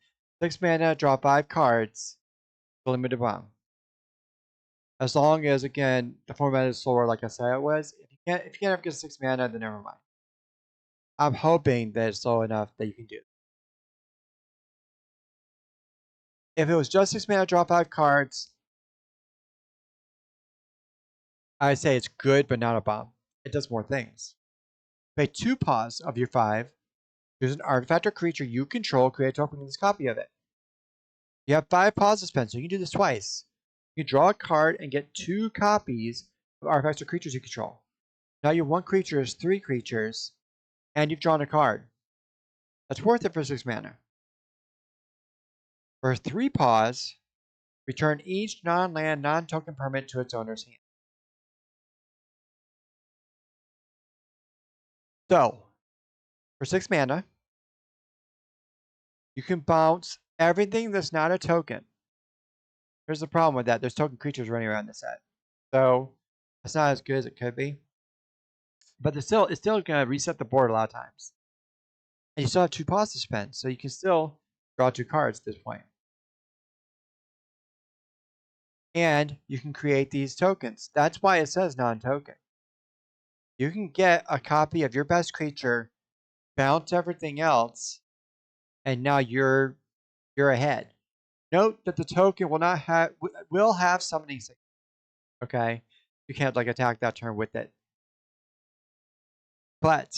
6 mana, draw 5 cards. It's a limited bomb. As long as, again, the format is slower, like I said it was. If you can't ever get 6 mana, then never mind. I'm hoping that it's slow enough that you can do it. If it was just 6 mana, draw 5 cards, I'd say it's good, but not a bomb. It does more things. Pay 2 paws of your 5. Choose an artifact or creature you control, create a token with this copy of it. You have 5 paws to spend, so you can do this twice. You draw a card and get 2 copies of artifacts or creatures you control. Now your 1 creature is 3 creatures, and you've drawn a card. That's worth it for 6 mana. For 3 paws, return each non-land, non-token permanent to its owner's hand. So, for 6 mana, you can bounce everything that's not a token. Here's the problem with that. There's token creatures running around the set. So, that's not as good as it could be. But it's still going to reset the board a lot of times. And you still have 2 paws to spend, so you can still draw 2 cards at this point. And you can create these tokens. That's why it says non-token. You can get a copy of your best creature, bounce everything else, and now you're ahead. Note that the token will have summoning signal. Okay, you can't like attack that turn with it. But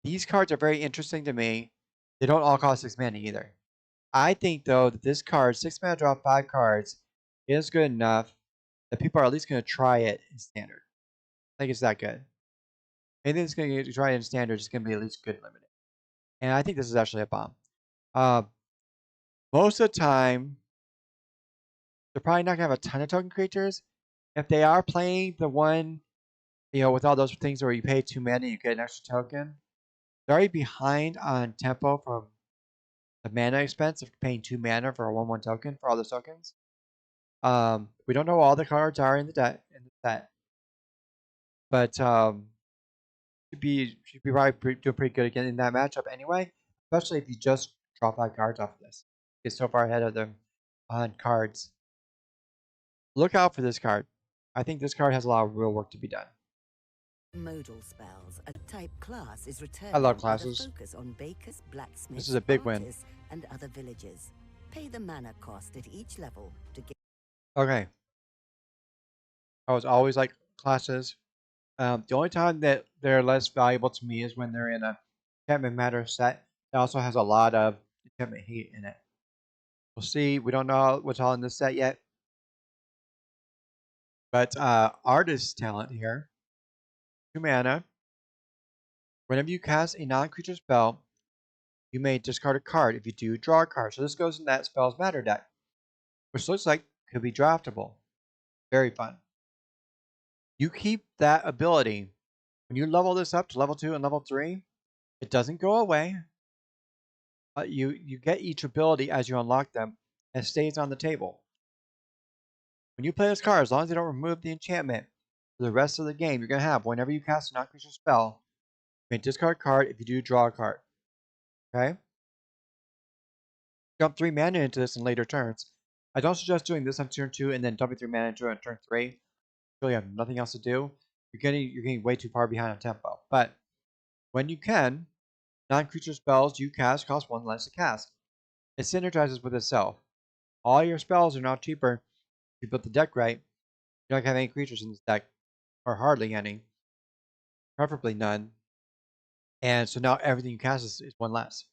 these cards are very interesting to me. They don't all cost 6 mana either. I think though that this card, 6 mana, draw 5 cards, is good enough that people are at least going to try it in standard. I think it's that good. Anything that's going to try it in standard is going to be at least good in limited. And I think this is actually a bomb. Most of the time, they're probably not going to have a ton of token creatures. If they are playing the one, with all those things where you pay 2 mana, you get an extra token, they're already behind on tempo from the mana expense of paying 2 mana for a 1/1 token for all those tokens. We don't know all the cards are in the set, but should be probably doing pretty good again in that matchup anyway. Especially if you just draw 5 cards off of this, get so far ahead of them on cards. Look out for this card. I think this card has a lot of real work to be done. Modal spells. A type class is I love returning with a classes. focus on bakers, blacksmiths, This is a big win. artists, and other villages. Pay the mana cost at each level to get. Okay. I was always like classes. The only time that they're less valuable to me is when they're in a enchantment matter set that also has a lot of enchantment hate in it. We'll see. We don't know what's all in this set yet. But artist talent here. 2 mana. Whenever you cast a non-creature spell, you may discard a card. If you do, draw a card. So this goes in that spells matter deck, which looks like could be draftable. Very fun. You keep that ability. When you level this up to level 2 and level 3, it doesn't go away. You get each ability as you unlock them and it stays on the table. When you play this card, as long as you don't remove the enchantment for the rest of the game, you're going to have, whenever you cast a non-creature spell, you may discard a card. If you do, draw a card. Okay? Dump 3 mana into this in later turns. I don't suggest doing this on turn 2 and then dumping 3 mana into it on turn 3. You really have nothing else to do. You're getting way too far behind on tempo. But when you can, non-creature spells you cast cost 1 less to cast. It synergizes with itself. All your spells are now cheaper if you build the deck right. You're not going to have any creatures in this deck, or hardly any. Preferably none. And so now everything you cast is 1 less.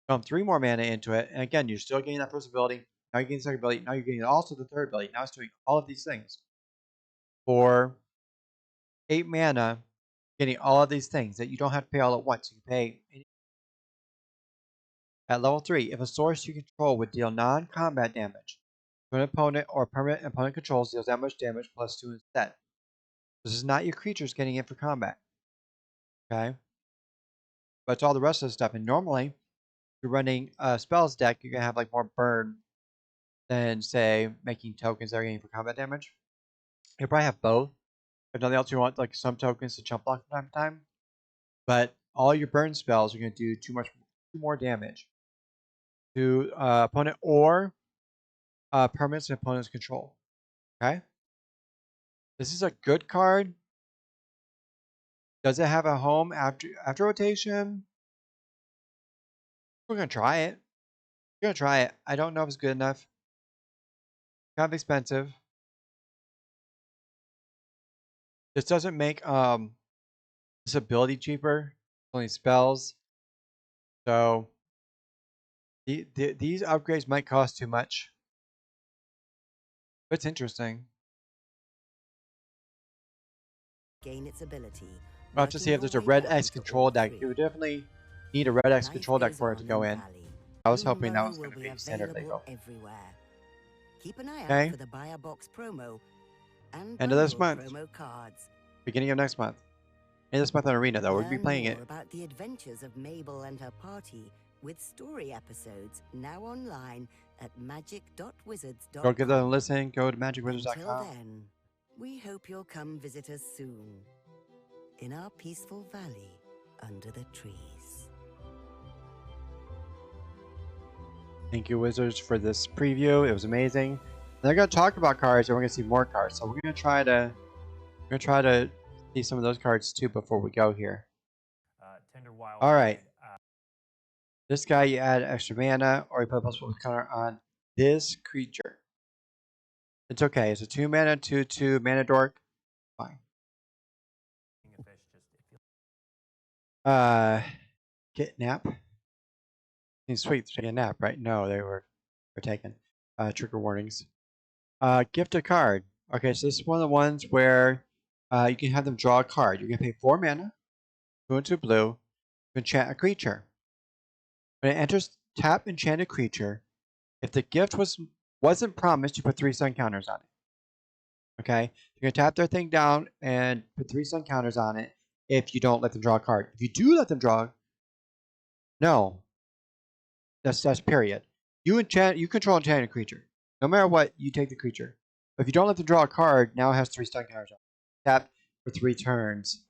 Dump 3 more mana into it, and again, you're still getting that first ability. Now you're getting the second ability. Now you're getting also the third ability. Now it's doing all of these things. For 8 mana, getting all of these things that you don't have to pay all at once. You can pay at level 3. If a source you control would deal non-combat damage, When an opponent or permanent opponent controls deals that much damage plus 2 instead. This is not your creatures getting in for combat. Okay? But it's all the rest of the stuff. And normally, if you're running a spells deck, you're going to have like more burn than, say, making tokens that are getting for combat damage. You probably have both. If nothing else, you want like some tokens to chump block from time to time. But all your burn spells are going to do two more damage to opponent or permanents and opponent's control. Okay? This is a good card. Does it have a home after rotation? We're gonna try it. We're gonna try it. I don't know if it's good enough. Kind of expensive. This doesn't make this ability cheaper. Only spells. So these upgrades might cost too much. But it's interesting. Gain its ability. We'll have to see if there's a red X control deck. You would definitely need a red X control deck for it to go in. I was hoping that was going to be standard legal. Keep an eye out for the buy a box promo and end of this month. Promo cards. Beginning of next month. End of this month on Arena, though. We'll be playing it. About the adventures of Mabel and her party with story episodes now online at magic.wizards.com. Go give them a listen. Go to magicwizards.com. Until then, we hope you'll come visit us soon in our peaceful valley under the trees. Thank you, Wizards, for this preview. It was amazing. They're going to talk about cards, and we're going to see more cards. So we're going to try to see some of those cards too before we go here. All right. This guy, you add extra mana, or you put a +1 counter on this creature. It's okay. It's a 2 mana, 2/2 mana dork. Fine. Get nap. Seems sweet to take a nap, right? No, they were taken. Trigger warnings. Gift a card. Okay, so this is one of the ones where you can have them draw a card. You're gonna pay 4 mana, 2 and 2 blue, to enchant a creature. When it enters, tap enchanted creature. If the gift wasn't promised, you put 3 sun counters on it. Okay, you're gonna tap their thing down and put 3 sun counters on it. If you don't let them draw a card, if you do let them draw, no. That's period. You control enchanted creature. No matter what, you take the creature. But if you don't let them draw a card, now it has 3 stun counters on it. Tap for 3 turns.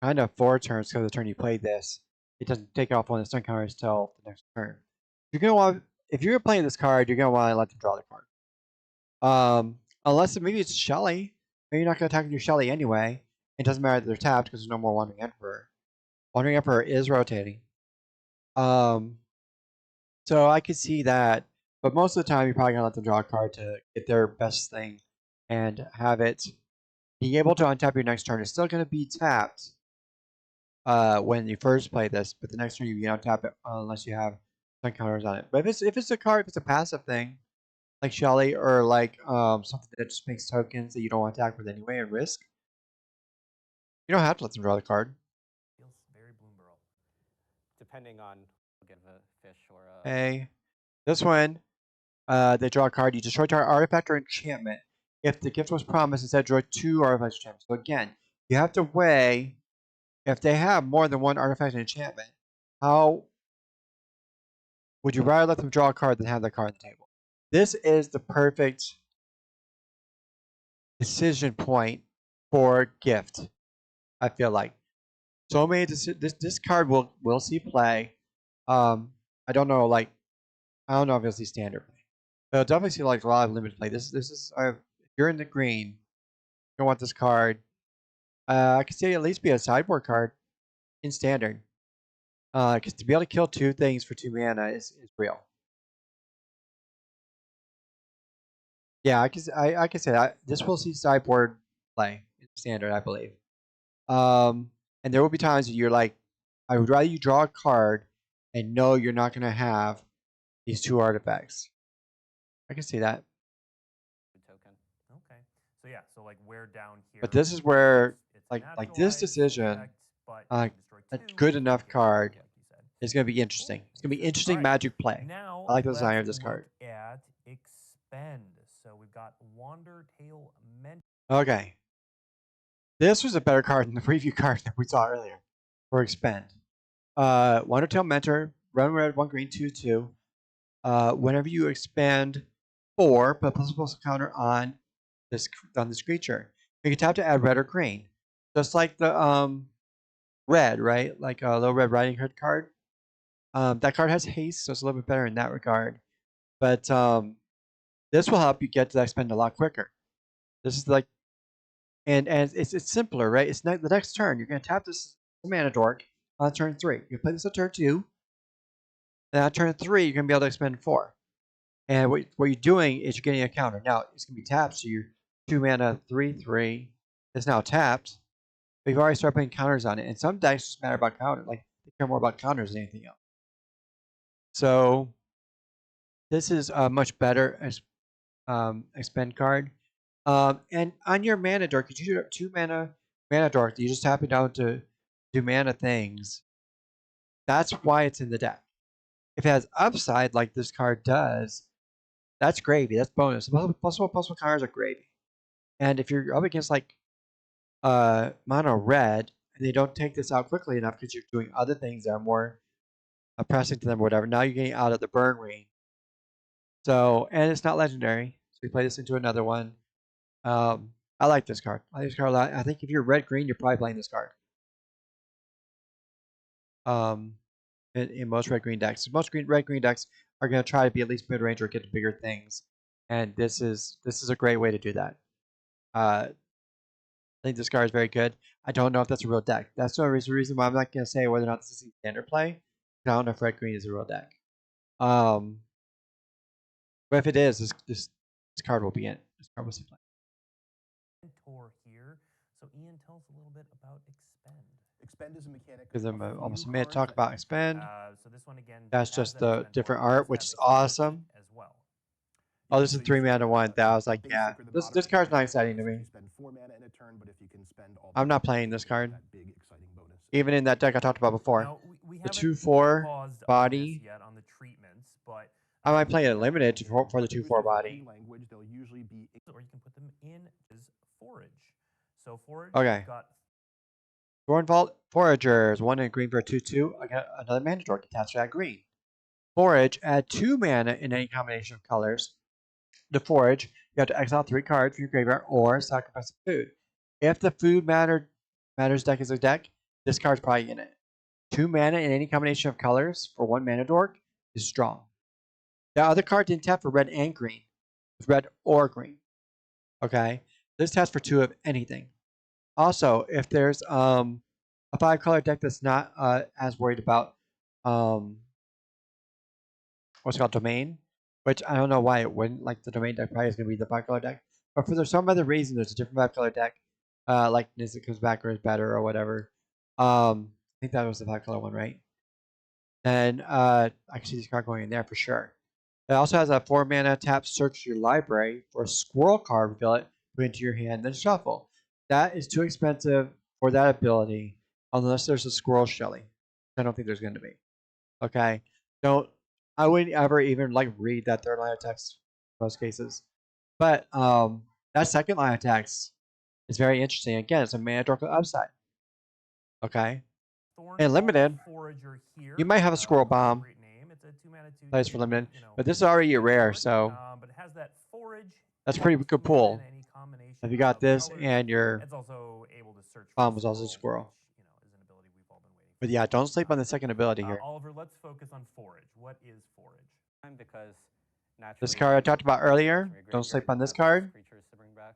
Kind of 4 turns because the turn you played this. It doesn't take off one of the stun counters till the next turn. If you're playing this card, you're gonna want to let them draw the card. Unless maybe it's Shelly. Maybe you're not gonna attack with your Shelly anyway. It doesn't matter that they're tapped because there's no more Wandering Emperor. Wandering Emperor is rotating. So I could see that, but most of the time you're probably gonna let them draw a card to get their best thing and have it be able to untap your next turn. It's still gonna be tapped when you first play this, but the next turn you can untap it unless you have some counters on it. But if it's a passive thing, like Shelly or like something that just makes tokens that you don't want to attack with anyway and risk, you don't have to let them draw the card. Feels very Bloomburrow. Depending on give a fish or a Hey, this one, they draw a card. You destroy target artifact or enchantment. If the gift was promised, instead draw 2 artifacts or enchantments. So again, you have to weigh if they have more than 1 artifact and enchantment. How would you rather let them draw a card than have that card on the table? This is the perfect decision point for gift. I feel like so many. This card will see play. I don't know, like I don't know if you'll see standard play. But I'll definitely see like a lot of limited play. This is if you're in the green, you want this card. I could say at least be a sideboard card in standard. Because to be able to kill 2 things for 2 mana is real. Yeah, I can say that this will see sideboard play in standard, I believe. And there will be times that you're like, I would rather you draw a card and know you're not gonna have these 2 artifacts. I can see that. token. Okay. So yeah, so like we're down here. But this is where like this decision, a good enough card is gonna be interesting. It's gonna be interesting Magic play. Now, I like the design of this card. At Expend. So we've got Wander Tail Mentor. Okay. This was a better card than the preview card that we saw earlier for Expend. Wondertail Mentor, run red, 1 green, 2/2. Whenever you expand 4, put a plus counter on this creature. You can tap to add red or green, just like the red, right? Like a Little Red Riding Hood card. That card has haste, so it's a little bit better in that regard. But this will help you get to that expend a lot quicker. This is like, and it's simpler, right? It's the next turn. You're gonna tap this mana dork on turn 3. You play this on turn 2. And on turn 3, you're gonna be able to expend 4. And what you're doing is you're getting a counter. Now it's gonna be tapped, so your 2 mana 3/3 is now tapped. But you've already started putting counters on it, and some decks just matter about counters. Like they care more about counters than anything else. So this is a much better expend card. And on your mana dork, you do 2 mana dork. You just tap it down to do mana things. That's why it's in the deck. If it has upside like this card does, that's gravy. That's bonus. Plus one counters are gravy. And if you're up against like mono red, and they don't take this out quickly enough because you're doing other things that are more pressing to them or whatever, now you're getting out of the burn range. So, and it's not legendary. So we play this into another one. I like this card. I like this card a lot. I think if you're red-green, you're probably playing this card. In most red-green decks. Most red-green decks are going to try to be at least mid-range or get to bigger things. And this is a great way to do that. I think this card is very good. I don't know if that's a real deck. That's the reason why I'm not going to say whether or not this is a standard play. I don't know if red-green is a real deck. But if it is, this card will be in. This card will be playing. Mentor here. So Ian, tell us a little bit about Expend. Expend is a mechanic. Because I'm almost a minute to talk about Expend. So this one again. That's just the different art, which is awesome. As well. Oh, this is 3 mana 1. That I was like, yeah, this card's not exciting to me. Spend 4 mana in a turn, but if you can spend all I'm not playing this card. that big exciting bonus. Even in that deck I talked about before. Now, we The haven't 2/4 paused on body. this yet on the treatments, but I might play it limited for the 2/4 body. Language, they'll usually be or you can put them in as forage. So forage. Okay. We've got Thorn Vault Foragers, 1 and green for a 2/2. I got another mana dork attached to that green. Forage, add 2 mana in any combination of colors. To forage, you have to exile 3 cards from your graveyard or sacrifice a food. If the food matters deck is a deck, this card's probably in it. 2 mana in any combination of colors for 1 mana dork is strong. The other card didn't tap for red and green. It's red or green. Okay? This taps for 2 of anything. Also, if there's a 5-color deck that's not as worried about what's called domain, which I don't know why it wouldn't. Like the domain deck probably is going to be the 5-color deck. But for some other reason, there's a different 5-color deck. Like Nizzit comes back or is better or whatever. I think that was the 5-color one, right? Then I can see this card going in there for sure. It also has a 4 mana tap, search your library for a squirrel card, reveal it, put it into your hand, then shuffle. That is too expensive for that ability unless there's a squirrel Shelly. I don't think there's going to be. Okay? I wouldn't ever even like read that third line of text in most cases. But that second line of text is very interesting. Again, it's a mana dork upside. Okay? And limited, you might have a squirrel bomb. Plays for limited, but this is already a rare, so but it has that forage. that's a pretty good pull. If you got this and your It's also able to search bomb was also squirrel. Which, is an ability we've all been waiting for. But yeah, don't sleep on the second ability here. Oliver, let's focus on forage. What is forage? Because This card I talked about earlier, don't sleep on this card. Creatures to bring back.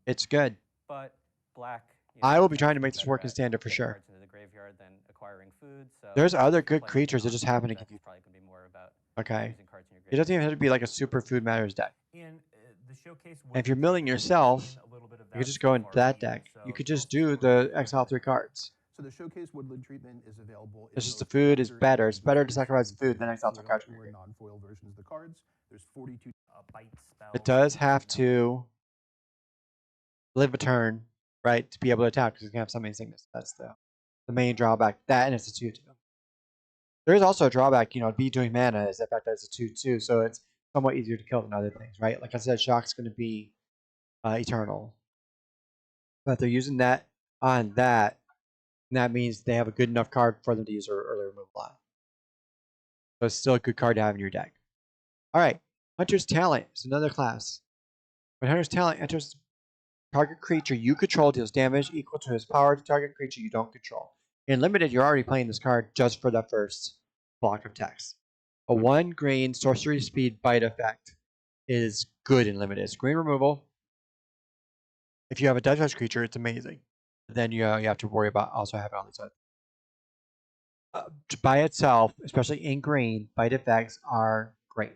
It's good. But black. I will be trying to make this work in standard for sure. Into the graveyard than acquiring food. So there's other good creatures that just happen to give you. Probably gonna be more about okay. using cards in your It doesn't even have to be like a super food matters deck. In the showcase, and if you're milling yourself, you could just go into that deck. You could just do the exile 3 cards. So the showcase woodland treatment is available. It's just the food is better. It's better to sacrifice the food than exile 3 cards. Non-foil versions of the cards. There's 42 bite spell. It does have to live a turn, right, to be able to attack because it's gonna have summoning sickness. That's the main drawback. That and it's a 2/2. There is also a drawback, be doing mana is the fact that it's a 2/2, so it's somewhat easier to kill than other things, right? Like I said, Shock's going to be eternal. But they're using that on that, and that means they have a good enough card for them to use their early removal on. So it's still a good card to have in your deck. All right, Hunter's Talent is another class. When Hunter's Talent enters, target creature you control deals damage equal to his power to target creature you don't control. In Limited, you're already playing this card just for the first block of text. A 1 green sorcery speed bite effect is good in Limited. It's green removal. If you have a death touch creature, it's amazing. But then you have to worry about also having all these other. By itself, especially in green, bite effects are great.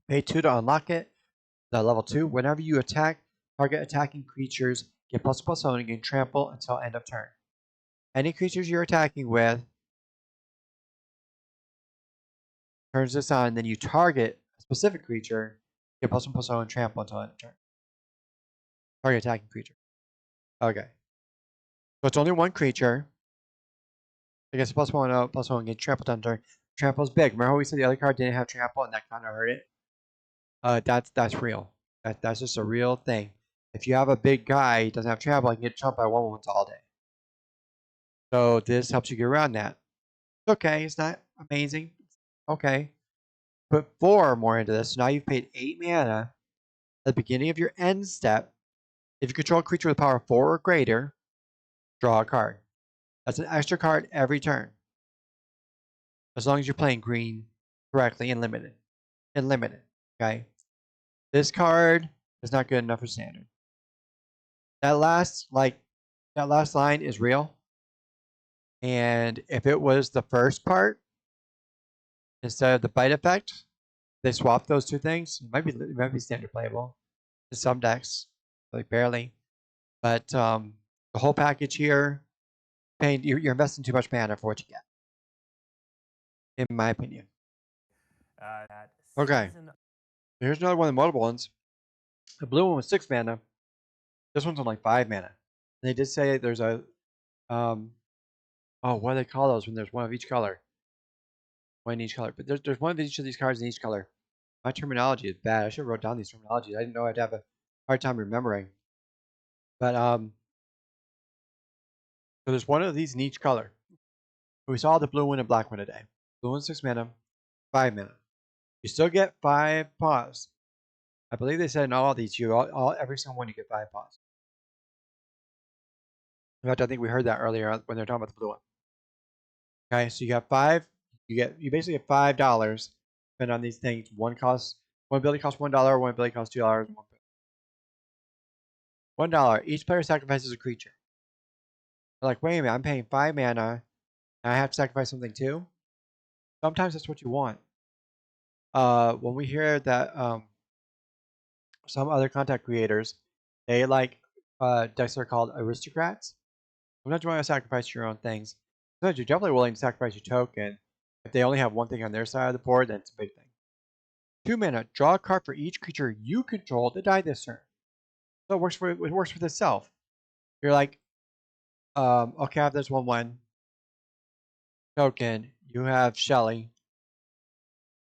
Pay 2 to unlock it. The level 2, whenever you attack, target attacking creatures get +1/+0 and gain trample until end of turn. Any creatures you're attacking with turns this on, then you target a specific creature, get +1/+0 and trample until end of turn. Target attacking creature. Okay. So it's only one creature. I guess +1/+1 and get trampled on turn. Trample's big. Remember how we said the other card didn't have trample and that kind of hurt it? That's real. That's just a real thing. If you have a big guy, he doesn't have trample, he can get chumped by 1/1s all day. So this helps you get around that. It's okay. It's not amazing. Okay. Put 4 more into this. So now you've paid 8 mana at the beginning of your end step. If you control a creature with power 4 or greater, draw a card. That's an extra card every turn. As long as you're playing green correctly and limited. Okay? This card is not good enough for standard. That last line is real. And if it was the first part, instead of the bite effect, they swapped those two things. It might be standard playable in some decks, like barely. But the whole package here, you're investing too much mana for what you get, in my opinion. Okay. Here's another one of the multiple ones. The blue one was 6 mana. This one's on like 5 mana. And they did say there's a what do they call those when there's one of each color? One in each color. But there's one of each of these cards in each color. My terminology is bad. I should have wrote down these terminologies. I didn't know I'd have a hard time remembering. But so there's one of these in each color. We saw the blue one and black one today. Blue one 6 mana, 5 mana. You still get 5 paws. I believe they said in all of these, every single one you get 5 paws. In fact, I think we heard that earlier when they were talking about the blue one. Okay, so you got 5. You basically get $5 spent on these things. One ability costs $1, one ability costs $2, $1. Each player sacrifices a creature. They're like, wait a minute, I'm paying 5 mana, and I have to sacrifice something too? Sometimes that's what you want. When we hear that some other content creators, they like decks that are called aristocrats. Sometimes you want to sacrifice your own things. Sometimes you're definitely willing to sacrifice your token. If they only have one thing on their side of the board, then it's a big thing. 2 mana, draw a card for each creature you control to die this turn. So it works for itself. You're like, okay, I have this 1/1 token. You have Shelly.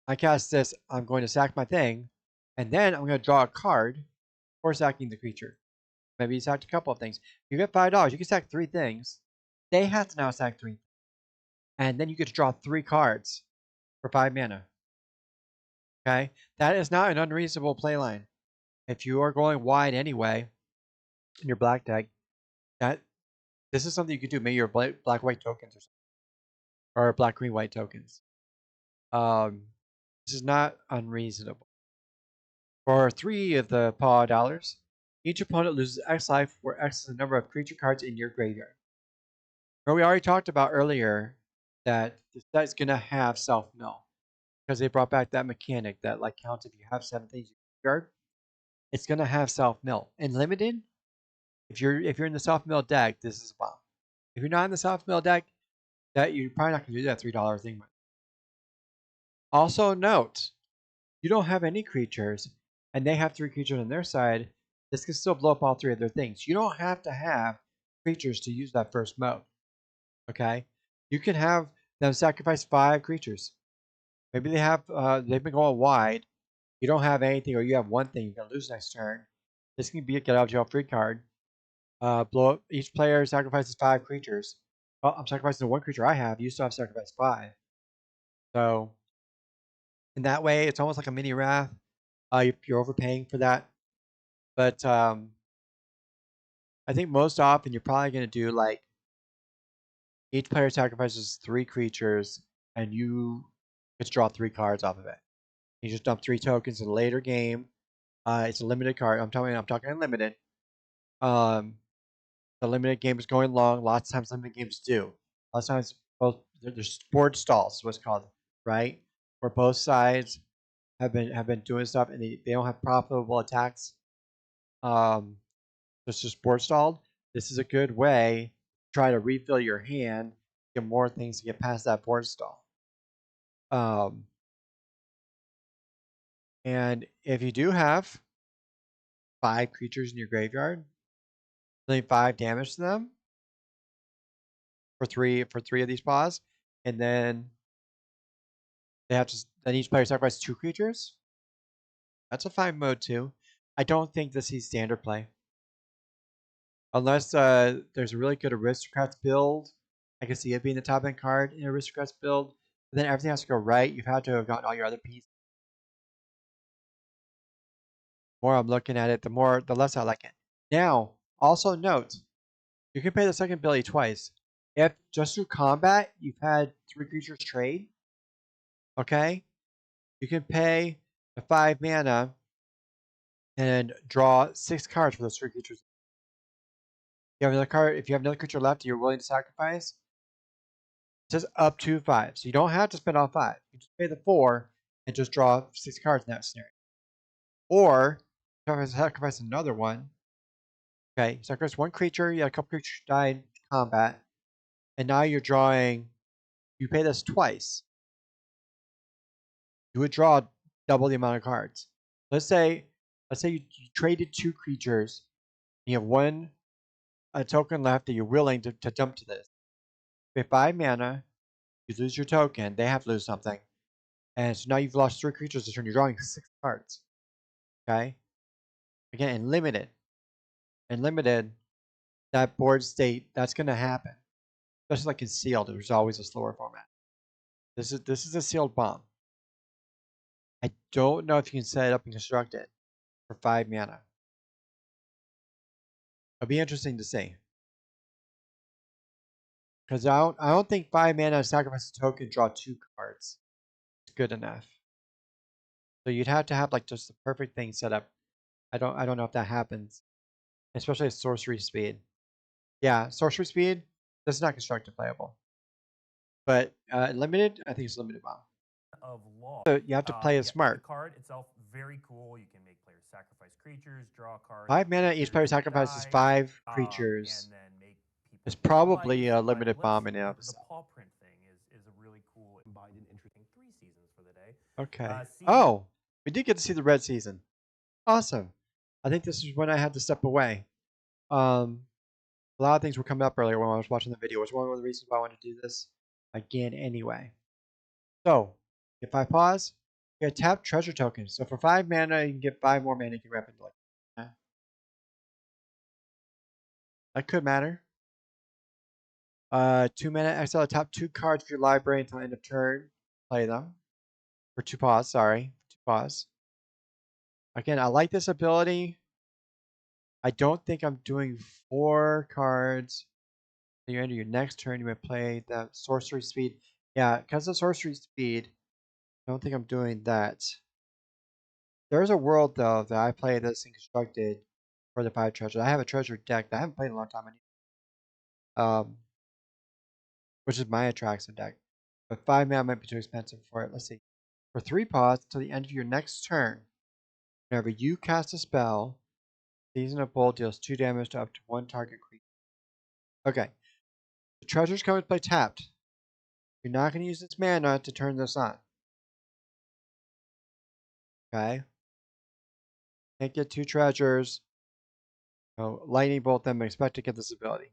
I cast this. I'm going to sack my thing, and then I'm going to draw a card for sacking the creature. Maybe you sacked a couple of things. You get $5. You can sack 3 things. They have to now sack 3. And then you get to draw 3 cards for 5 mana. Okay? That is not an unreasonable playline. If you are going wide anyway in your black deck, this is something you could do. Maybe your black-white tokens or something. Or black-green-white tokens. This is not unreasonable. For 3 of the paw dollars, each opponent loses X life, where X is the number of creature cards in your graveyard. But we already talked about earlier that this set is going to have self-mill. Because they brought back that mechanic that like counts if you have 7 things in your graveyard. It's going to have self-mill. And limited, if you're in the self-mill deck, this is a bomb. If you're not in the self-mill deck, that you're probably not going to do that $3 thing. Also note, you don't have any creatures, and they have 3 creatures on their side. This can still blow up all 3 of their things. You don't have to have creatures to use that first mode. Okay? You can have them sacrifice 5 creatures. Maybe they have they've been going wide. You don't have anything, or you have one thing, you're gonna lose next turn. This can be a get out of jail free card. Blow up. Each player sacrifices 5 creatures. Well, I'm sacrificing the 1 creature I have. You still have sacrificed 5. So in that way, it's almost like a mini wrath. You're overpaying for that, but I think most often you're probably gonna do like each player sacrifices 3 creatures, and you get to draw 3 cards off of it. You just dump 3 tokens in a later game. It's a limited card. I'm talking unlimited. The limited game is going long. Lots of times limited games do. Lots of times both there's board stalls, is what's called, right? Where both sides have been doing stuff and they don't have profitable attacks. It's just board stalled. This is a good way to try to refill your hand, get more things to get past that board stall. And if you do have 5 creatures in your graveyard, dealing 5 damage to them for three of these paws, and then then each player sacrifices 2 creatures. That's a fine mode too. I don't think this is standard play. Unless there's a really good Aristocrats build. I can see it being the top end card in Aristocrats build. But then everything has to go right. You've had to have gotten all your other pieces. The more I'm looking at it, the less I like it. Now, also note, you can pay the second ability twice. If just through combat you've had 3 creatures trade, okay, you can pay the 5 mana and draw 6 cards for those 3 creatures. You have another card. If you have another creature left, you're willing to sacrifice. It says up to 5, so you don't have to spend all 5. You just pay the 4 and just draw 6 cards in that scenario. Or sacrifice another one. Okay, sacrifice 1 creature. You had a couple creatures die in combat, and now you're drawing. You pay this twice. You would draw double the amount of cards. Let's say you traded 2 creatures. And you have 1 a token left that you're willing to dump to this. If 5 mana, you lose your token. They have to lose something. And so now you've lost 3 creatures this turn. You're drawing 6 cards. Okay? Again, in limited. In limited, that board state, that's going to happen. Especially like in sealed, there's always a slower format. This is a sealed bomb. I don't know if you can set it up and construct it for 5 mana. It'll be interesting to see. Because I don't think 5 mana sacrifice a token, draw 2 cards. It's good enough. So you'd have to have like just the perfect thing set up. I don't know if that happens. Especially at sorcery speed. Yeah, sorcery speed, that's not constructed playable. But limited, I think it's limited bomb. Of law. So you have to play it smart. The card itself, very cool. You can make players sacrifice creatures, draw cards. 5 mana, each player sacrifices 5 creatures. And then make people It's probably a life, limited but bomb in and of the itself. paw print thing is a really cool, combined and interesting 3 seasons for the day. Okay. Oh, we did get to see the red season. Awesome. I think this is when I had to step away. A lot of things were coming up earlier when I was watching the video. It was one of the reasons why I wanted to do this again anyway. So, if I pause, you get tap treasure tokens. So for 5 mana, you can get 5 more mana you can wrap into like that could matter. 2 mana, exile the top 2 cards of your library until end of turn. Play them. For 2 pause, sorry. 2 pause. Again, I like this ability. I don't think I'm doing 4 cards. At the end of your next turn, you may play the sorcery speed. Yeah, because of sorcery speed, I don't think I'm doing that. There's a world, though, that I play this and constructed for the 5 treasures. I have a treasure deck that I haven't played in a long time. Which is my attraction deck. But 5 mana might be too expensive for it. Let's see. For 3 pause until the end of your next turn, whenever you cast a spell, Season of Bolt deals 2 damage to up to 1 target creature. Okay. The treasures come into play tapped. You're not going to use this mana to turn this on. Okay? Can't get 2 treasures. Lightning bolt them and expect to get this ability.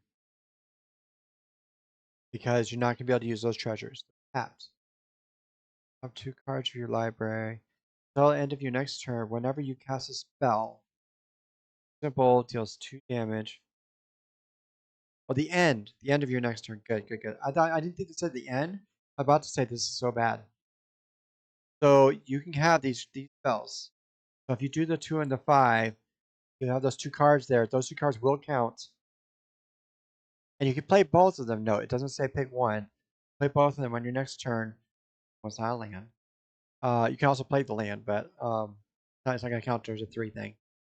Because you're not going to be able to use those treasures. Tapped. Top 2 cards of your library. Until the end of your next turn, whenever you cast a spell, simple deals 2 damage. Oh, the end of your next turn. Good. I didn't think it said the end. I'm about to say this is so bad. So you can have these spells. So if you do the 2 and the 5, you have those 2 cards there. Those 2 cards will count. And you can play both of them. No, it doesn't say pick one. Play both of them on your next turn. Well, it's not a land. You can also play the land, but it's not going to count towards a 3 thing.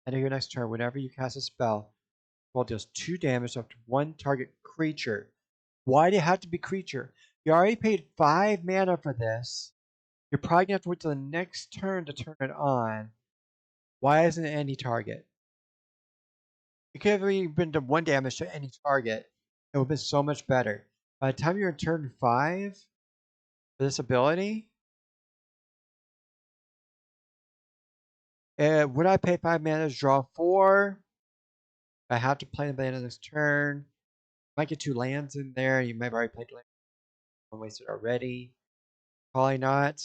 End of your next turn, whenever you cast a spell, well, deals 2 damage up to 1 target creature. Why do you have to be creature? You already paid 5 mana for this. You're probably going to have to wait till the next turn to turn it on. Why isn't it any target? It could have even been to 1 damage to any target. It would have been so much better. By the time you're in turn 5 for this ability, would I pay 5 mana to draw 4? I have to play them by the end of this turn. Might get 2 lands in there. You might have already played land. One wasted already. Probably not.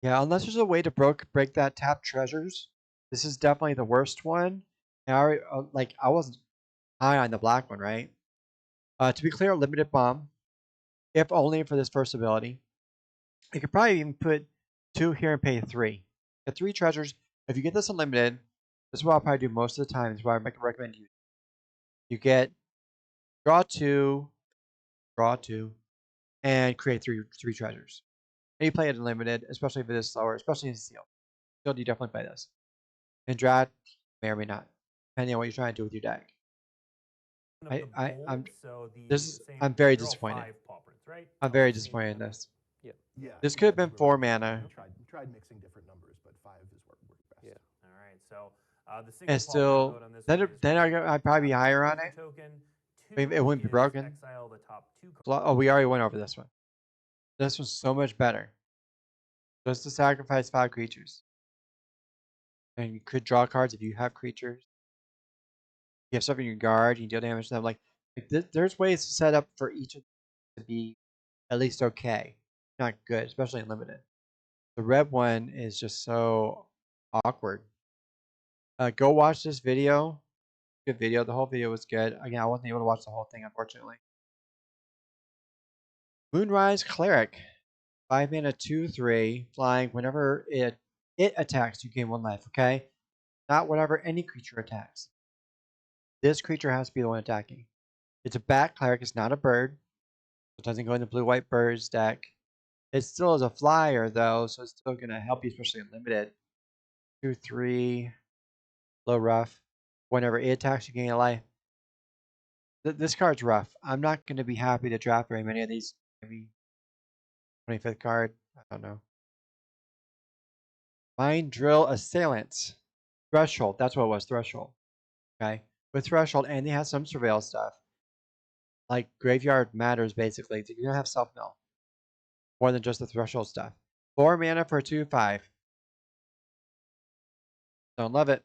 Yeah, unless there's a way to break that tap treasures. This is definitely the worst one. And I wasn't high on the black one, right? To be clear, limited bomb. If only for this first ability. You could probably even put 2 here and pay 3. Get 3 treasures. If you get this unlimited, this is what I'll probably do most of the time. This is what I recommend you. You get draw 2, and create three treasures. And you play it unlimited, especially if it is slower, especially in Steel. Steel, you definitely play this. In draft, may or may not, depending on what you're trying to do with your deck. I'm very disappointed. Right? I'm very disappointed in this. Yeah. This could have been 4 mana. Tried mixing different numbers, but 5 is worked best. Yeah. All right. So the single And still, on this then I'd probably be higher on it. It wouldn't be broken. Exile the top 2 Oh, we already went over this one. This was so much better. Just to sacrifice 5 creatures. And you could draw cards if you have creatures. You have stuff in your guard, you can deal damage to them. There's ways to set up for each of them to be at least okay. Not good, especially in limited. The red one is just so awkward. Go watch this video. Good video. The whole video was good. Again, I wasn't able to watch the whole thing, unfortunately. Moonrise Cleric. 5 mana, 2/3, flying. Whenever it attacks, you gain 1 life, okay? Not whenever any creature attacks. This creature has to be the one attacking. It's a bat cleric, it's not a bird. It doesn't go in the blue-white birds deck. It still is a flyer, though, so it's still going to help you, especially in limited. 2/3, low rough. Whenever it attacks, you gain a life. This card's rough. I'm not going to be happy to draft very many of these. Maybe 25th card. I don't know. Mind Drill Assailant. Threshold. That's what it was. Threshold. Okay. With Threshold, and they have some surveil stuff. Like Graveyard Matters, basically. You're going to have self-mill. More than just the Threshold stuff. 4 mana for a 2/5. Don't love it.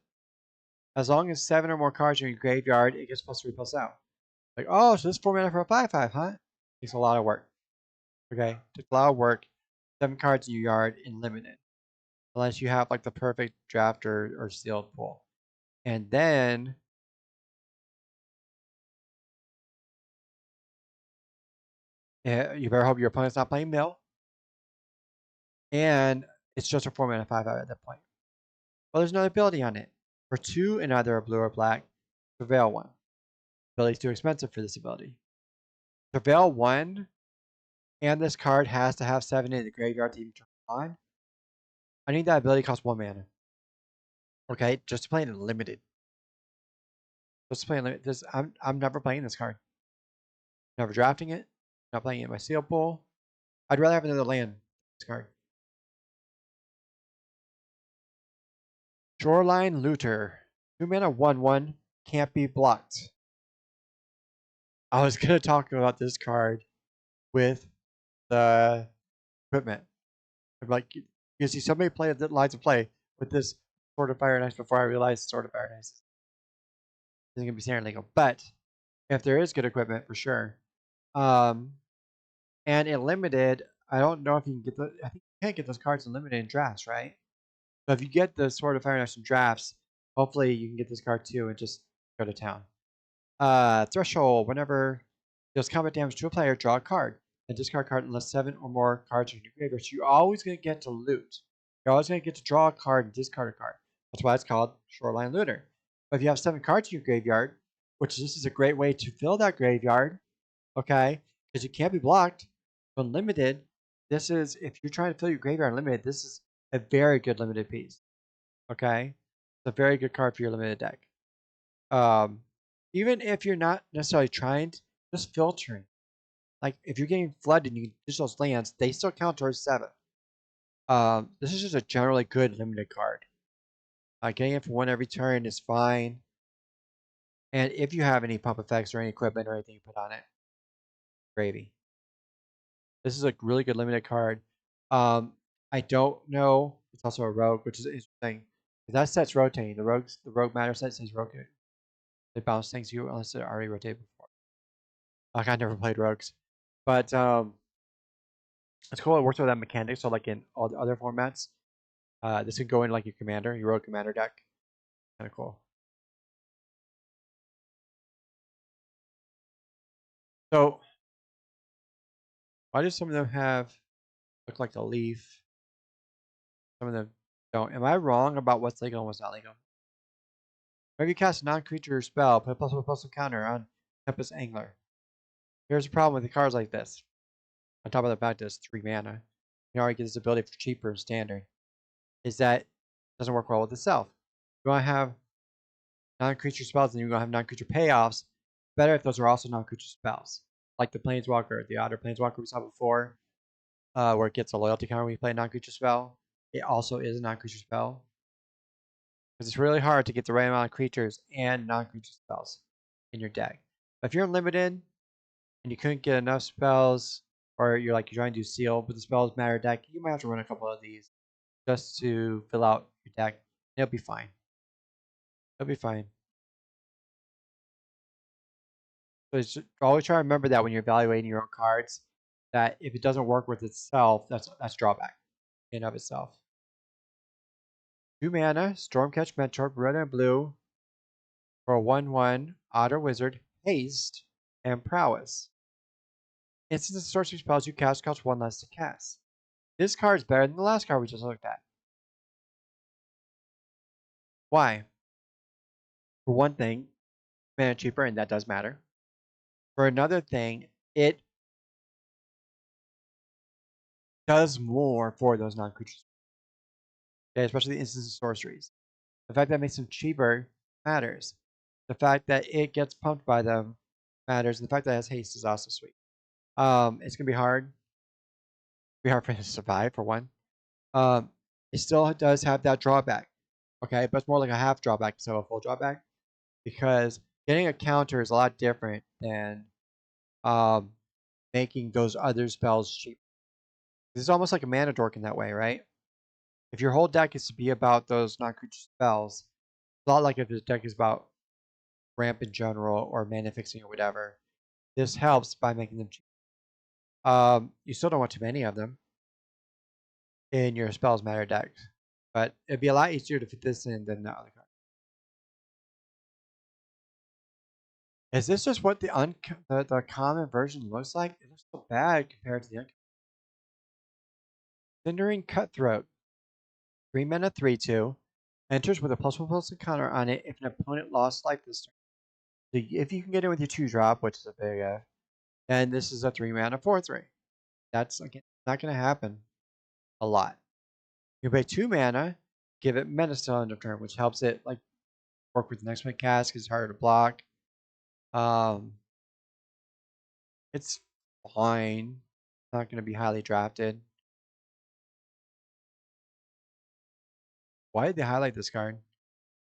As long as 7 or more cards in your graveyard, it gets +3 +out. Like, oh, so this 4 mana for a 5/5, huh? Takes a lot of work. Okay? Takes a lot of work. 7 cards in your yard in limited. Unless you have like the perfect draft or sealed pool. And then you better hope your opponent's not playing mill. And it's just a 4 mana 5/5 at that point. Well, there's another ability on it. For 2 in either a blue or black, Surveil 1. Ability's too expensive for this ability. Surveil 1, and this card has to have 7 in the graveyard to even turn on. I need that ability costs 1 mana. Okay, just to play it in limited. Just to play in limited. I'm never playing this card. Never drafting it. Not playing it in my seal pool. I'd rather have another land. This card. Shoreline Looter. 2 mana 1/1 can't be blocked. I was gonna talk about this card with the equipment. I'm like, you see somebody play the lines of play with this Sword of Fire and Ice before I realized Sword of Fire and Ice isn't gonna be standard legal. But if there is good equipment for sure. And in limited, I don't know if you can get the. I think you can't get those cards in limited in drafts, right? So if you get the Sword of Fire and Ice in drafts, hopefully you can get this card too and just go to town. Threshold. Whenever deals combat damage to a player, draw a card and discard a card unless 7 or more cards are in your graveyard. So you're always going to get to loot. You're always going to get to draw a card and discard a card. That's why it's called Shoreline Looter. But if you have 7 cards in your graveyard, which this is a great way to fill that graveyard, okay, because you can't be blocked. Unlimited, this is, if you're trying to fill your graveyard unlimited, this is a very good limited piece. Okay? It's a very good card for your limited deck. Even if you're not necessarily trying to, just filtering. Like, if you're getting flooded and you use those lands, they still count towards 7. This is just a generally good limited card. Getting it for 1 every turn is fine. And if you have any pump effects or any equipment or anything you put on it, gravy. This is a really good limited card. I don't know. It's also a rogue, which is interesting. That set's rotating. The rogue matter set says rotate. They bounce things you unless they're already rotated before. Like I never played rogues, but it's cool. It works with that mechanic. So like in all the other formats, this could go in like your commander, your rogue commander deck. Kind of cool. So why do some of them look like a leaf? Some of them don't. Am I wrong about what's legal and what's not legal? Whenever you cast a non-creature spell, put a +1/+1 counter on Tempest Angler. Here's the problem with the cards like this. On top of the fact that it's 3 mana, you already get this ability for cheaper and standard. Is that it doesn't work well with itself. You want to have non-creature spells and you're going to have non-creature payoffs. Better if those are also non-creature spells. Like the Planeswalker, the Otter Planeswalker we saw before, where it gets a loyalty counter when you play a non-creature spell. It also is a non-creature spell. Because it's really hard to get the right amount of creatures and non-creature spells in your deck. But if you're limited and you couldn't get enough spells, or you're trying to do seal, but the spells matter deck, you might have to run a couple of these just to fill out your deck. It'll be fine. It'll be fine. So always try to remember that when you're evaluating your own cards, that if it doesn't work with itself, that's drawback in of itself. 2 mana, Stormcatch Mentor, red and blue, for a 1/1 Otter Wizard, haste, and prowess. Instants and sorcery spells you cast cost 1 less to cast. This card is better than the last card we just looked at. Why? For one thing, mana cheaper, and that does matter. For another thing, it does more for those non-creatures. Okay, especially the instants and sorceries. The fact that it makes them cheaper matters. The fact that it gets pumped by them matters. And the fact that it has haste is also sweet. It's gonna be hard. Be hard for it to survive for one. It still does have that drawback. Okay, but it's more like a half drawback instead of a full drawback. Because getting a counter is a lot different than making those other spells cheap. This is almost like a mana dork in that way, right? If your whole deck is to be about those non-creature spells, it's a lot like if the deck is about ramp in general or mana fixing or whatever. This helps by making them cheap. You still don't want too many of them in your spells matter decks, but it'd be a lot easier to fit this in than the other card. Is this just what the common version looks like? It looks so bad compared to the uncommon. Cindering Cutthroat. 3 mana 3/2. Enters with a +1/+1 counter on it if an opponent lost life this turn. So if you can get it with your 2-drop, which is a big F, then this is a 3 mana 4/3. That's again not going to happen a lot. You pay 2 mana, give it Menace end of turn, which helps it work with the next one cast because it's harder to block. It's fine. It's not going to be highly drafted. Why did they highlight this card?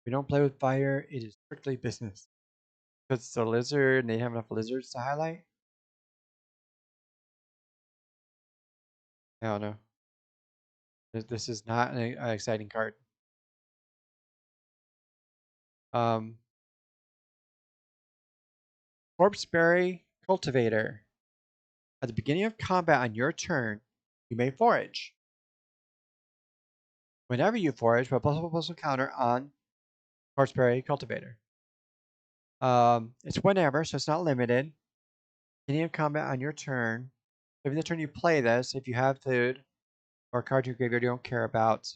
We don't play with fire. It is strictly business. Because it's a lizard and they have enough lizards to highlight? I don't know. This is not an exciting card. Corpseberry Cultivator. At the beginning of combat on your turn, you may forage. Whenever you forage, put a +1/+1 counter on Horseberry Cultivator. It's whenever, so it's not limited. Beginning of combat on your turn. Every the turn you play this, if you have food or a card in your graveyard you don't care about,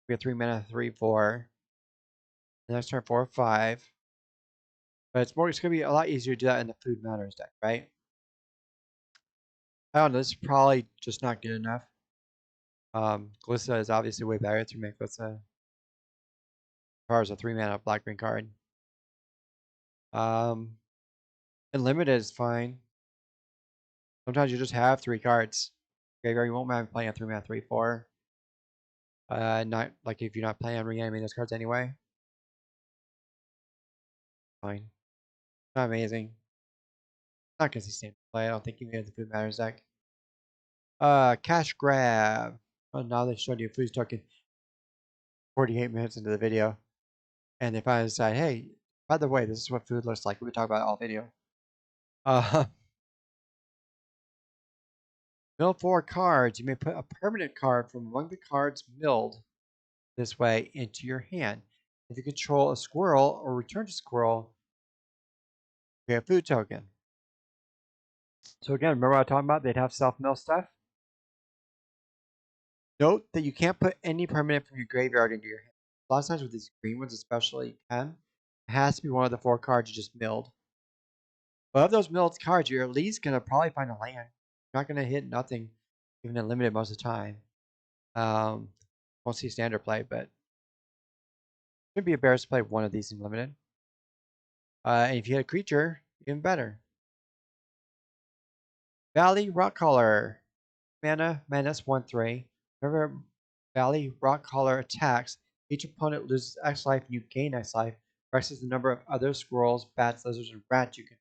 we have 3 mana, 3/4. The next turn 4 or 5. But it's going to be a lot easier to do that in the Food Matters deck, right? I don't know, this is probably just not good enough. Glissa is obviously way better. 3 mana Glissa. Card is a 3 mana black green card. And limited is fine. Sometimes you just have 3 cards. Graveyard, you won't mind playing a 3 mana 3/4. Not like if you're not planning on reanimating those cards anyway. Fine. Not amazing. Not consistent play. I don't think you need the Food Matters deck. Cash grab. Well, now they showed you a food token 48 minutes into the video. And they finally decide, hey, by the way, this is what food looks like. We talk about it all video. Mill 4 cards. You may put a permanent card from among the cards milled this way into your hand. If you control a squirrel or return to squirrel, you get a food token. So again, remember what I was talking about? They'd have self-mill stuff. Note that you can't put any permanent from your graveyard into your hand. A lot of times with these green ones especially, you can. It has to be one of the 4 cards you just milled. But of those milled cards, you're at least going to probably find a land. You're not going to hit nothing, even in limited most of the time. Won't see standard play, but should be embarrassed to play one of these in limited. And if you hit a creature, even better. Valley Rockcaller. Mana, -1/3. Whenever Valley Rockcaller attacks, each opponent loses X life and you gain X life versus the number of other squirrels, bats, lizards, and rats you can.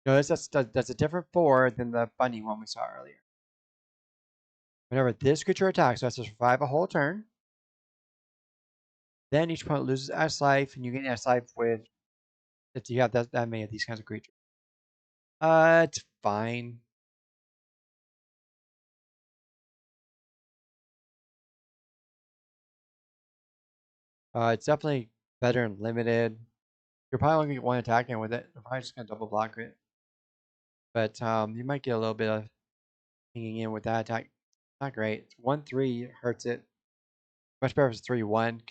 Notice that's a different 4 than the bunny one we saw earlier. Whenever this creature attacks, so it has to survive a whole turn. Then each opponent loses X life and you gain X life with if you have that many of these kinds of creatures. It's fine. It's definitely better and limited. You're probably only going to get one attack in with it. You're probably just going to double block it. But you might get a little bit of hanging in with that attack. Not great. 1/3 hurts it. Much better if it's 3/1.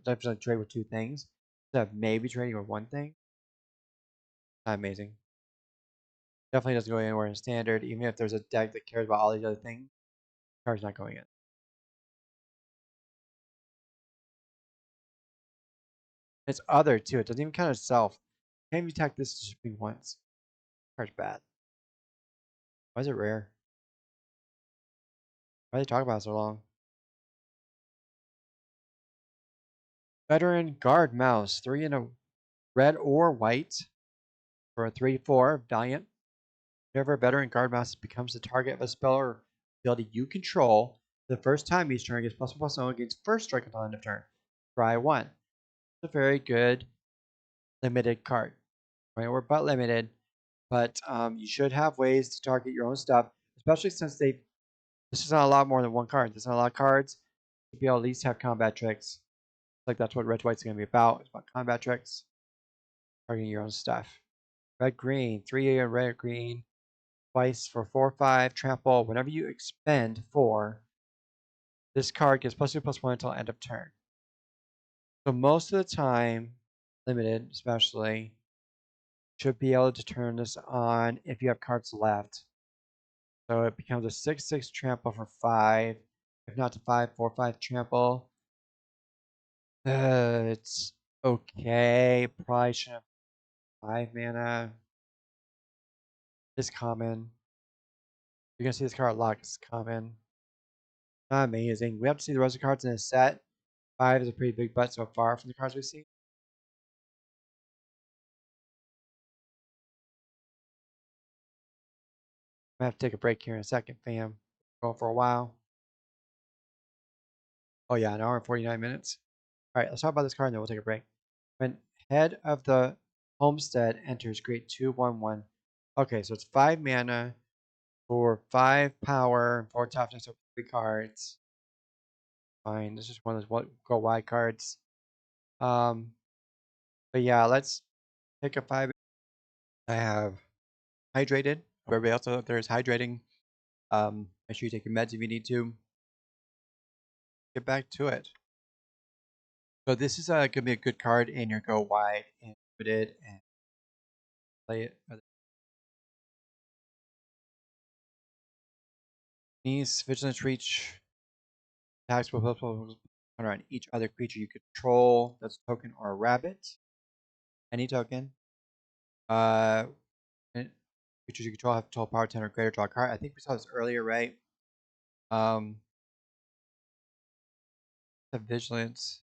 Definitely trade with 2 things. Instead of maybe trading with 1 thing. Not amazing. Definitely doesn't go anywhere in standard. Even if there's a deck that cares about all these other things, the card's not going in. It's other too. It doesn't even count itself. Can't even attack this just being once. Card's bad. Why is it rare? Why do they talk about it so long? Veteran Guard Mouse. 3 in a red or white for a 3/4 Valiant. Whenever a veteran guard mouse becomes the target of a spell or ability you control, the first time each turn gets +1/+0 against first strike until end of turn. Try 1. It's a very good limited card. Right? We're but limited, but you should have ways to target your own stuff, especially since this is not a lot more than 1 card. There's not a lot of cards. You should be able to at least have combat tricks. Like that's what Red White's going to be about. It's about combat tricks, targeting your own stuff. Red Green, 3 and red green. Twice for 4/5 trample. Whenever you expend 4, this card gets +2/+1 until end of turn. So most of the time, limited especially, should be able to turn this on if you have cards left. So it becomes a 6/6 trample for 5. If not to 5, 4/5 trample. It's okay. Probably should have 5 mana. It's common. You're gonna see this card a lot. It's common. Not amazing. We have to see the rest of the cards in this set. 5 is a pretty big butt so far from the cards we see. I'm gonna have to take a break here in a second, fam. Going for a while. Oh yeah, an hour and 49 minutes. All right, let's talk about this card and then we'll take a break. When head of the homestead enters, create 2/1/1. Okay, so it's 5 mana For 5 power and 4 toughness over 3 cards. Fine, this is one of those go wide cards. But yeah, let's take a 5. I have hydrated. For everybody else out there is hydrating. Make sure you take your meds if you need to. Get back to it. So this is going to be a good card in your go wide and limited and play it. Knees, vigilance reach, attacks with on each other creature you control. That's a token or a rabbit. Any token. Creatures you control have total power 10 or greater. Draw a card. I think we saw this earlier, right? The vigilance.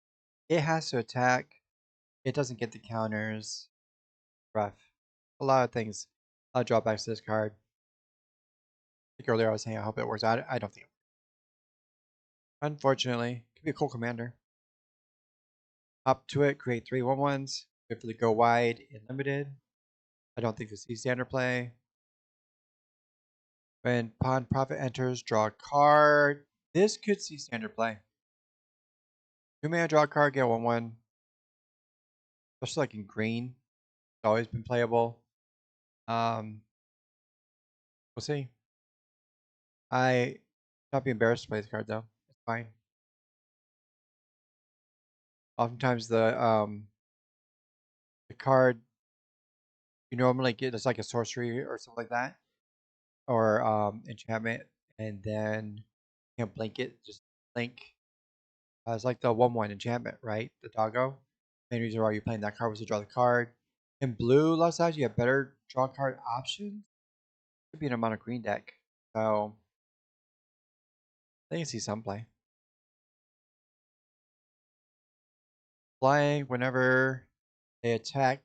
It has to attack. It doesn't get the counters. Rough. A lot of things. A lot of drawbacks to this card. I think earlier I was saying I hope it works out. I don't think it works. Unfortunately, could be a cool commander. Up to it, create 3 1/1s. Good for the go wide and limited. I don't think this is standard play. When Pawn Prophet enters, draw a card. This could see standard play. 2-mana, draw a card, get 1/1. Especially like in green. It's always been playable. We'll see. I not be embarrassed to play this card though. It's fine. Oftentimes the card you normally get it's like a sorcery or something like that. Or enchantment, and then you can blink it, just blink. It's like the 1/1 enchantment, right? The doggo. Main reason why you're playing that card was to draw the card. In blue, a lot of times you have better draw card options. Could be in a mono green deck. So I think you see some play. Flying whenever they attack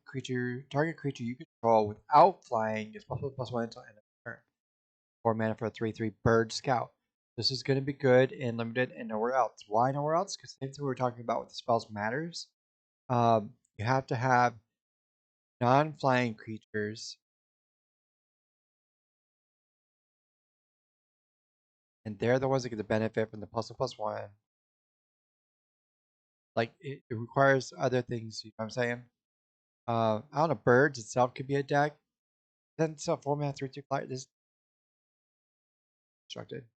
target creature you control without flying is +1/+1 until end of turn. 4 mana for a 3/3 bird scout. This is going to be good and limited and nowhere else. Why nowhere else? Because same thing we were talking about with the spells matters. You have to have non-flying creatures, and they're the ones that get the benefit from the +1/+1. Like it requires other things. You know what I'm saying? I don't know. Birds itself could be a deck. Then it's a 4 mana 3/2 fly. This constructed.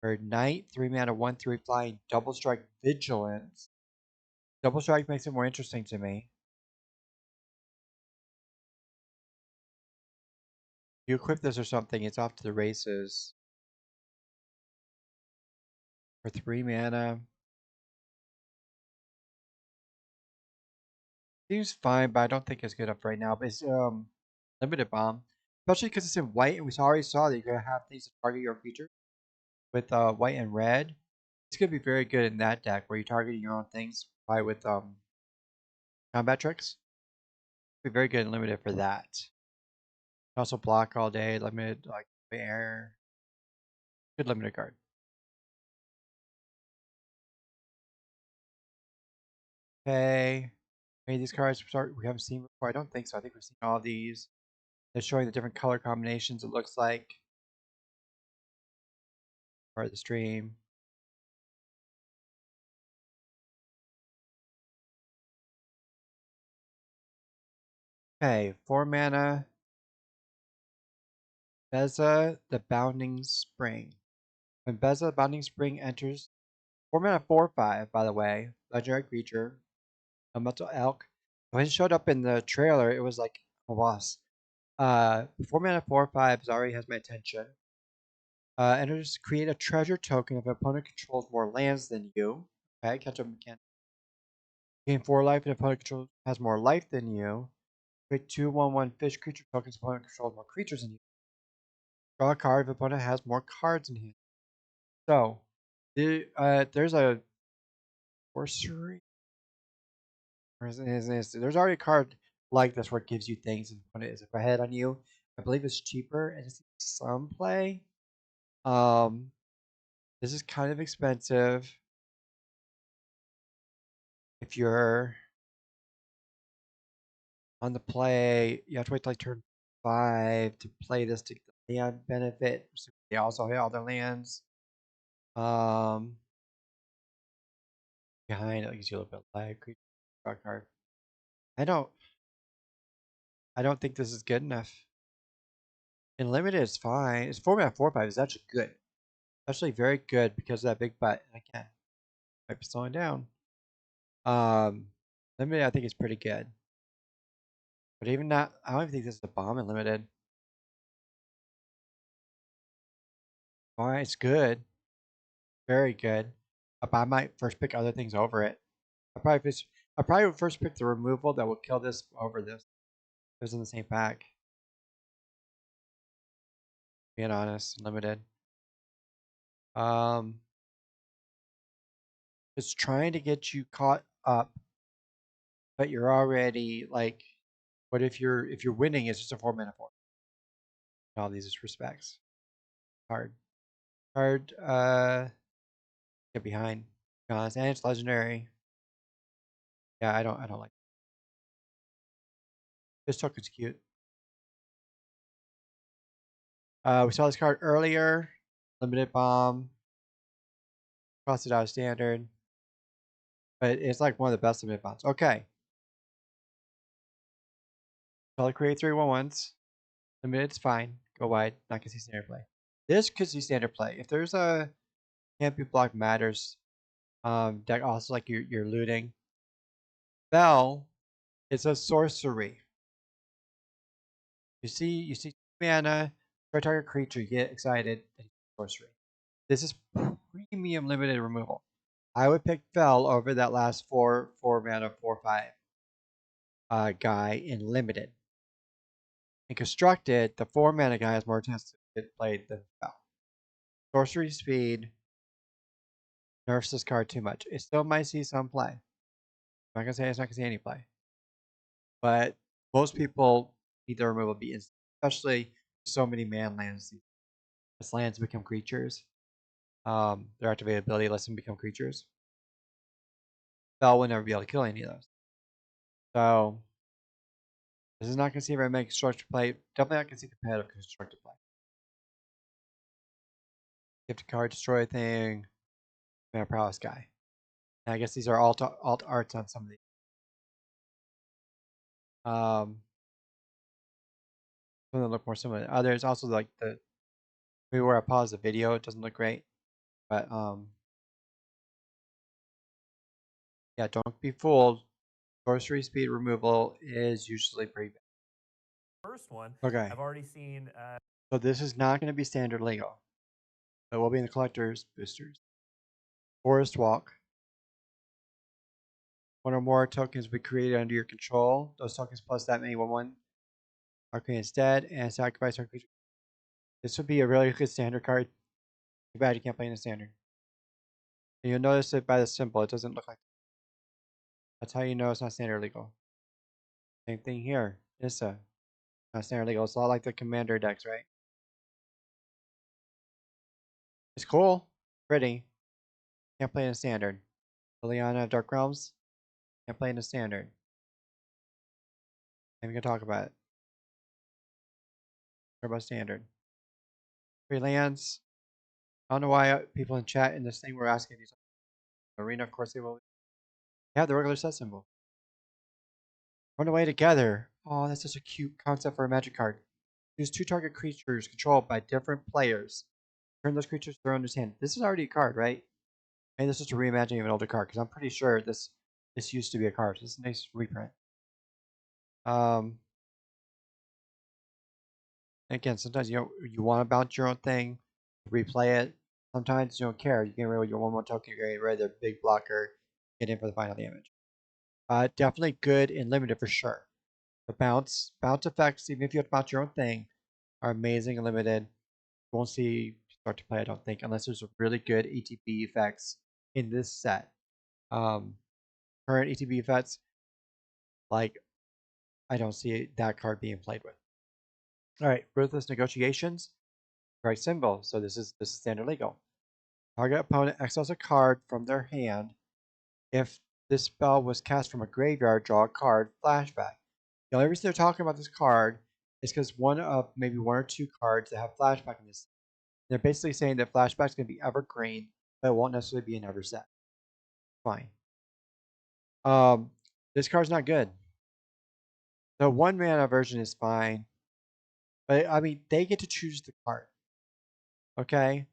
Bird Knight 3 mana 1/3 flying double strike vigilance. Double strike makes it more interesting to me. You equip this or something, it's off to the races. For 3 mana. Seems fine, but I don't think it's good enough right now. But it's limited bomb. Especially because it's in white, and we already saw that you're gonna have things to target your creature with white and red. It's gonna be very good in that deck where you're targeting your own things, probably with combat tricks. Be very good and limited for that. Also block all day, limited like air. Good limited card. Okay. Maybe these cards we haven't seen before. I don't think so. I think we've seen all of these. They're showing the different color combinations, it looks like. Part of the stream. Okay, 4 mana. Beza the Bounding Spring. When Beza the Bounding Spring enters, 4 mana 4/5, by the way. Legendary creature. A metal elk. When it showed up in the trailer, it was like a boss. 4 mana 4/5 already has my attention. Enters, create a treasure token if an opponent controls more lands than you. Okay, catch up mechanic. Gain 4 life if opponent has more life than you. Create 2/1/1 fish creature tokens if opponent controls more creatures than you. Draw a card if opponent has more cards in hand. So, there's a sorcery. There's already a card like this where it gives you things and opponent is ahead on you. I believe it's cheaper and it's some play. This is kind of expensive. If you're on the play, you have to wait till I turn 5 to play this to get the land benefit. So they also hit all their lands. Behind it gives you a little bit of lag. Creature draw card. I don't think this is good enough. In limited, it's fine. It's 4-mana 4/5 is actually good. Actually very good because of that big butt. Again, might be slowing down. Limited I think is pretty good. But even that, I don't even think this is a bomb in limited. Fine, it's good. Very good. But I might first pick other things over it. I probably would first pick the removal that will kill this over this. It was in the same pack. Being honest, limited. It's trying to get you caught up, but you're already like, what if you're winning? It's just a 4-mana 4. In all these respects, hard. Get behind. To be honest, and it's legendary. Yeah, I don't like it. This token's cute. We saw this card earlier. Limited bomb. Crossed it out of standard. But it's like one of the best limited bombs. Okay. Color create 3/1/1s. Limited's fine. Go wide. Not gonna see standard play. This could see standard play. If there's a can't be blocked matters deck, also like you're looting. Bell is a sorcery. You see 2 mana for a target creature, you get excited, and sorcery. This is premium limited removal. I would pick Fell over that last 4 mana 4/5 guy in limited. In constructed, the 4 mana guy has more chance to get played than Fell. Sorcery speed nerfs this card too much. It still might see some play. I'm not gonna say it's not gonna see any play, but most people need the removal be instant, especially so many man lands. As lands become creatures, their activated ability lets them become creatures. Bell will never be able to kill any of those. So this is not gonna see very many constructed play. Definitely not gonna see competitive constructed play. Gift a card, destroy a thing. Man, prowess guy. And I guess these are alt arts on some of these. Some of them look more similar than others. Also, like maybe where I pause the video, it doesn't look great. But yeah, don't be fooled. Sorcery speed removal is usually pretty bad. First one, Okay. I've already seen. So this is not going to be standard legal. It will be in the collector's boosters. Forest Walk. One or more tokens will be created under your control. Those tokens plus that many 1/1 are created instead and sacrifice our creature. This would be a really good standard card. Too bad you can't play in a standard. And you'll notice it by the symbol. It doesn't look like that. That's how you know it's not standard legal. Same thing here. Issa. Not standard legal. It's a lot like the commander decks, right? It's cool. Pretty. Can't play in a standard. Liliana of Dark Realms. Can't play in a standard. I'm gonna talk about it. Talk about standard. Free lands. I don't know why people in chat in this thing were asking these. Arena, of course they will. Yeah, the regular set symbol. Run away together. Oh, that's such a cute concept for a magic card. Choose 2 target creatures controlled by different players. Turn those creatures to their owner's hand. This is already a card, right? And this is just a reimagining of an older card because I'm pretty sure this used to be a card. This is a nice reprint. Again, sometimes you want to bounce your own thing, replay it. Sometimes you don't care. You get rid of your 1/1 token, you get rid of their big blocker, get in for the final damage. Definitely good and limited for sure. The bounce effects, even if you have to bounce your own thing, are amazing and limited. You won't see start to play, I don't think, unless there's a really good ETB effects in this set. Current ETB effects, like I don't see that card being played with. All right, ruthless negotiations. Right symbol. So this is standard legal. Target opponent exiles a card from their hand. If this spell was cast from a graveyard, draw a card. Flashback. The only reason they're talking about this card is because maybe one or two cards that have flashback in this. They're basically saying that flashback's going to be evergreen, but it won't necessarily be an ever set. Fine. This card's not good. The 1 mana version is fine, but I mean they get to choose the card. Okay,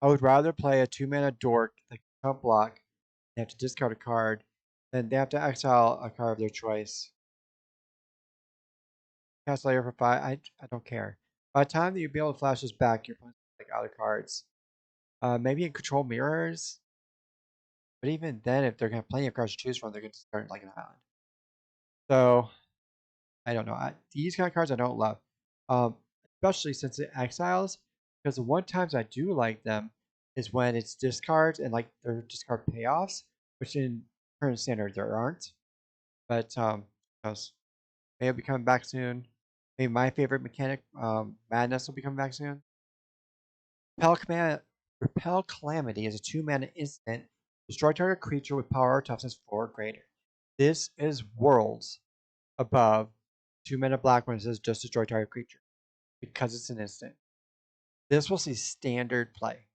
I would rather play a 2 mana dork that can block. They have to discard a card, then they have to exile a card of their choice. Cast layer for 5. I don't care. By the time that you'll be able to flash this back, you're playing like other cards. Maybe in control mirrors. But even then, if they're gonna have plenty of cards to choose from, they're gonna start like an island. So I don't know. These kind of cards I don't love, especially since it exiles. Because the one times I do like them is when it's discards and like they're discard payoffs, which in current standard there aren't. But maybe it'll be coming back soon. Maybe my favorite mechanic, Madness, will be coming back soon. Repel Calamity is a 2 mana instant. Destroy target creature with power or toughness 4 or greater. This is worlds above 2 mana black when it says just destroy target creature because it's an instant. This will see standard play.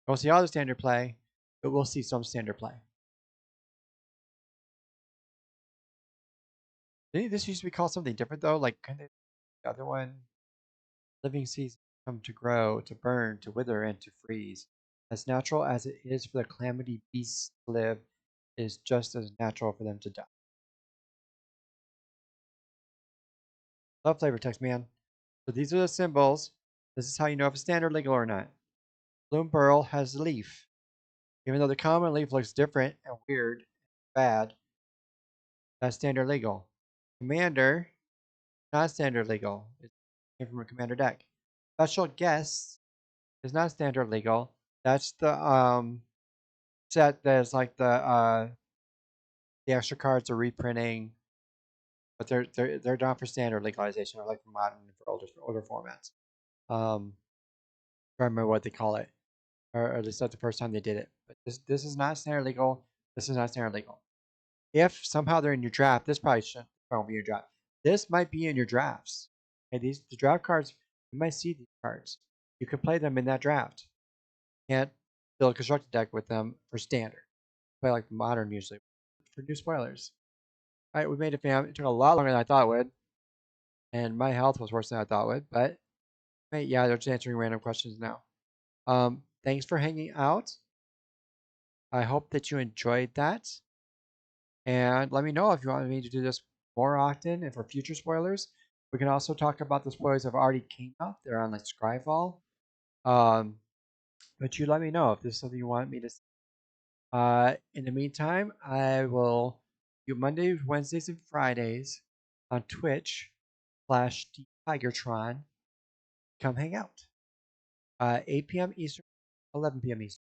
We'll see all the standard play, but we'll see some standard play. This used to be called something different though, like kind of the other one. Living seeds come to grow, to burn, to wither, and to freeze. As natural as it is for the calamity beasts to live, it is just as natural for them to die. Love flavor text, man. So these are the symbols. This is how you know if it's standard legal or not. Bloomburrow has a leaf. Even though the common leaf looks different and weird, bad, that's standard legal. Commander, not standard legal. It came from a commander deck. Special guests is not standard legal. That's the set that is like the extra cards are reprinting, but they're done for standard legalization or like for modern for older formats. I remember what they call it, or at least that's the first time they did it. But this is not standard legal. This is not standard legal. If somehow they're in your draft, this probably won't be in your draft. This might be in your drafts. Okay, the draft cards, you might see these cards. You can play them in that draft. Can't build a constructed deck with them for standard. Play like modern usually for new spoilers. All right, we made it, fam. It took a lot longer than I thought it would, and my health was worse than I thought it would. But hey, yeah, they're just answering random questions now. Thanks for hanging out. I hope that you enjoyed that. And let me know if you want me to do this more often and for future spoilers. We can also talk about the spoilers that have already came out. They're on like Scryfall. But you let me know if this is something you want me to see. In the meantime, I will do Mondays, Wednesdays, and Fridays on Twitch /TigerTron. Come hang out. 8 p.m. Eastern, 11 p.m. Eastern.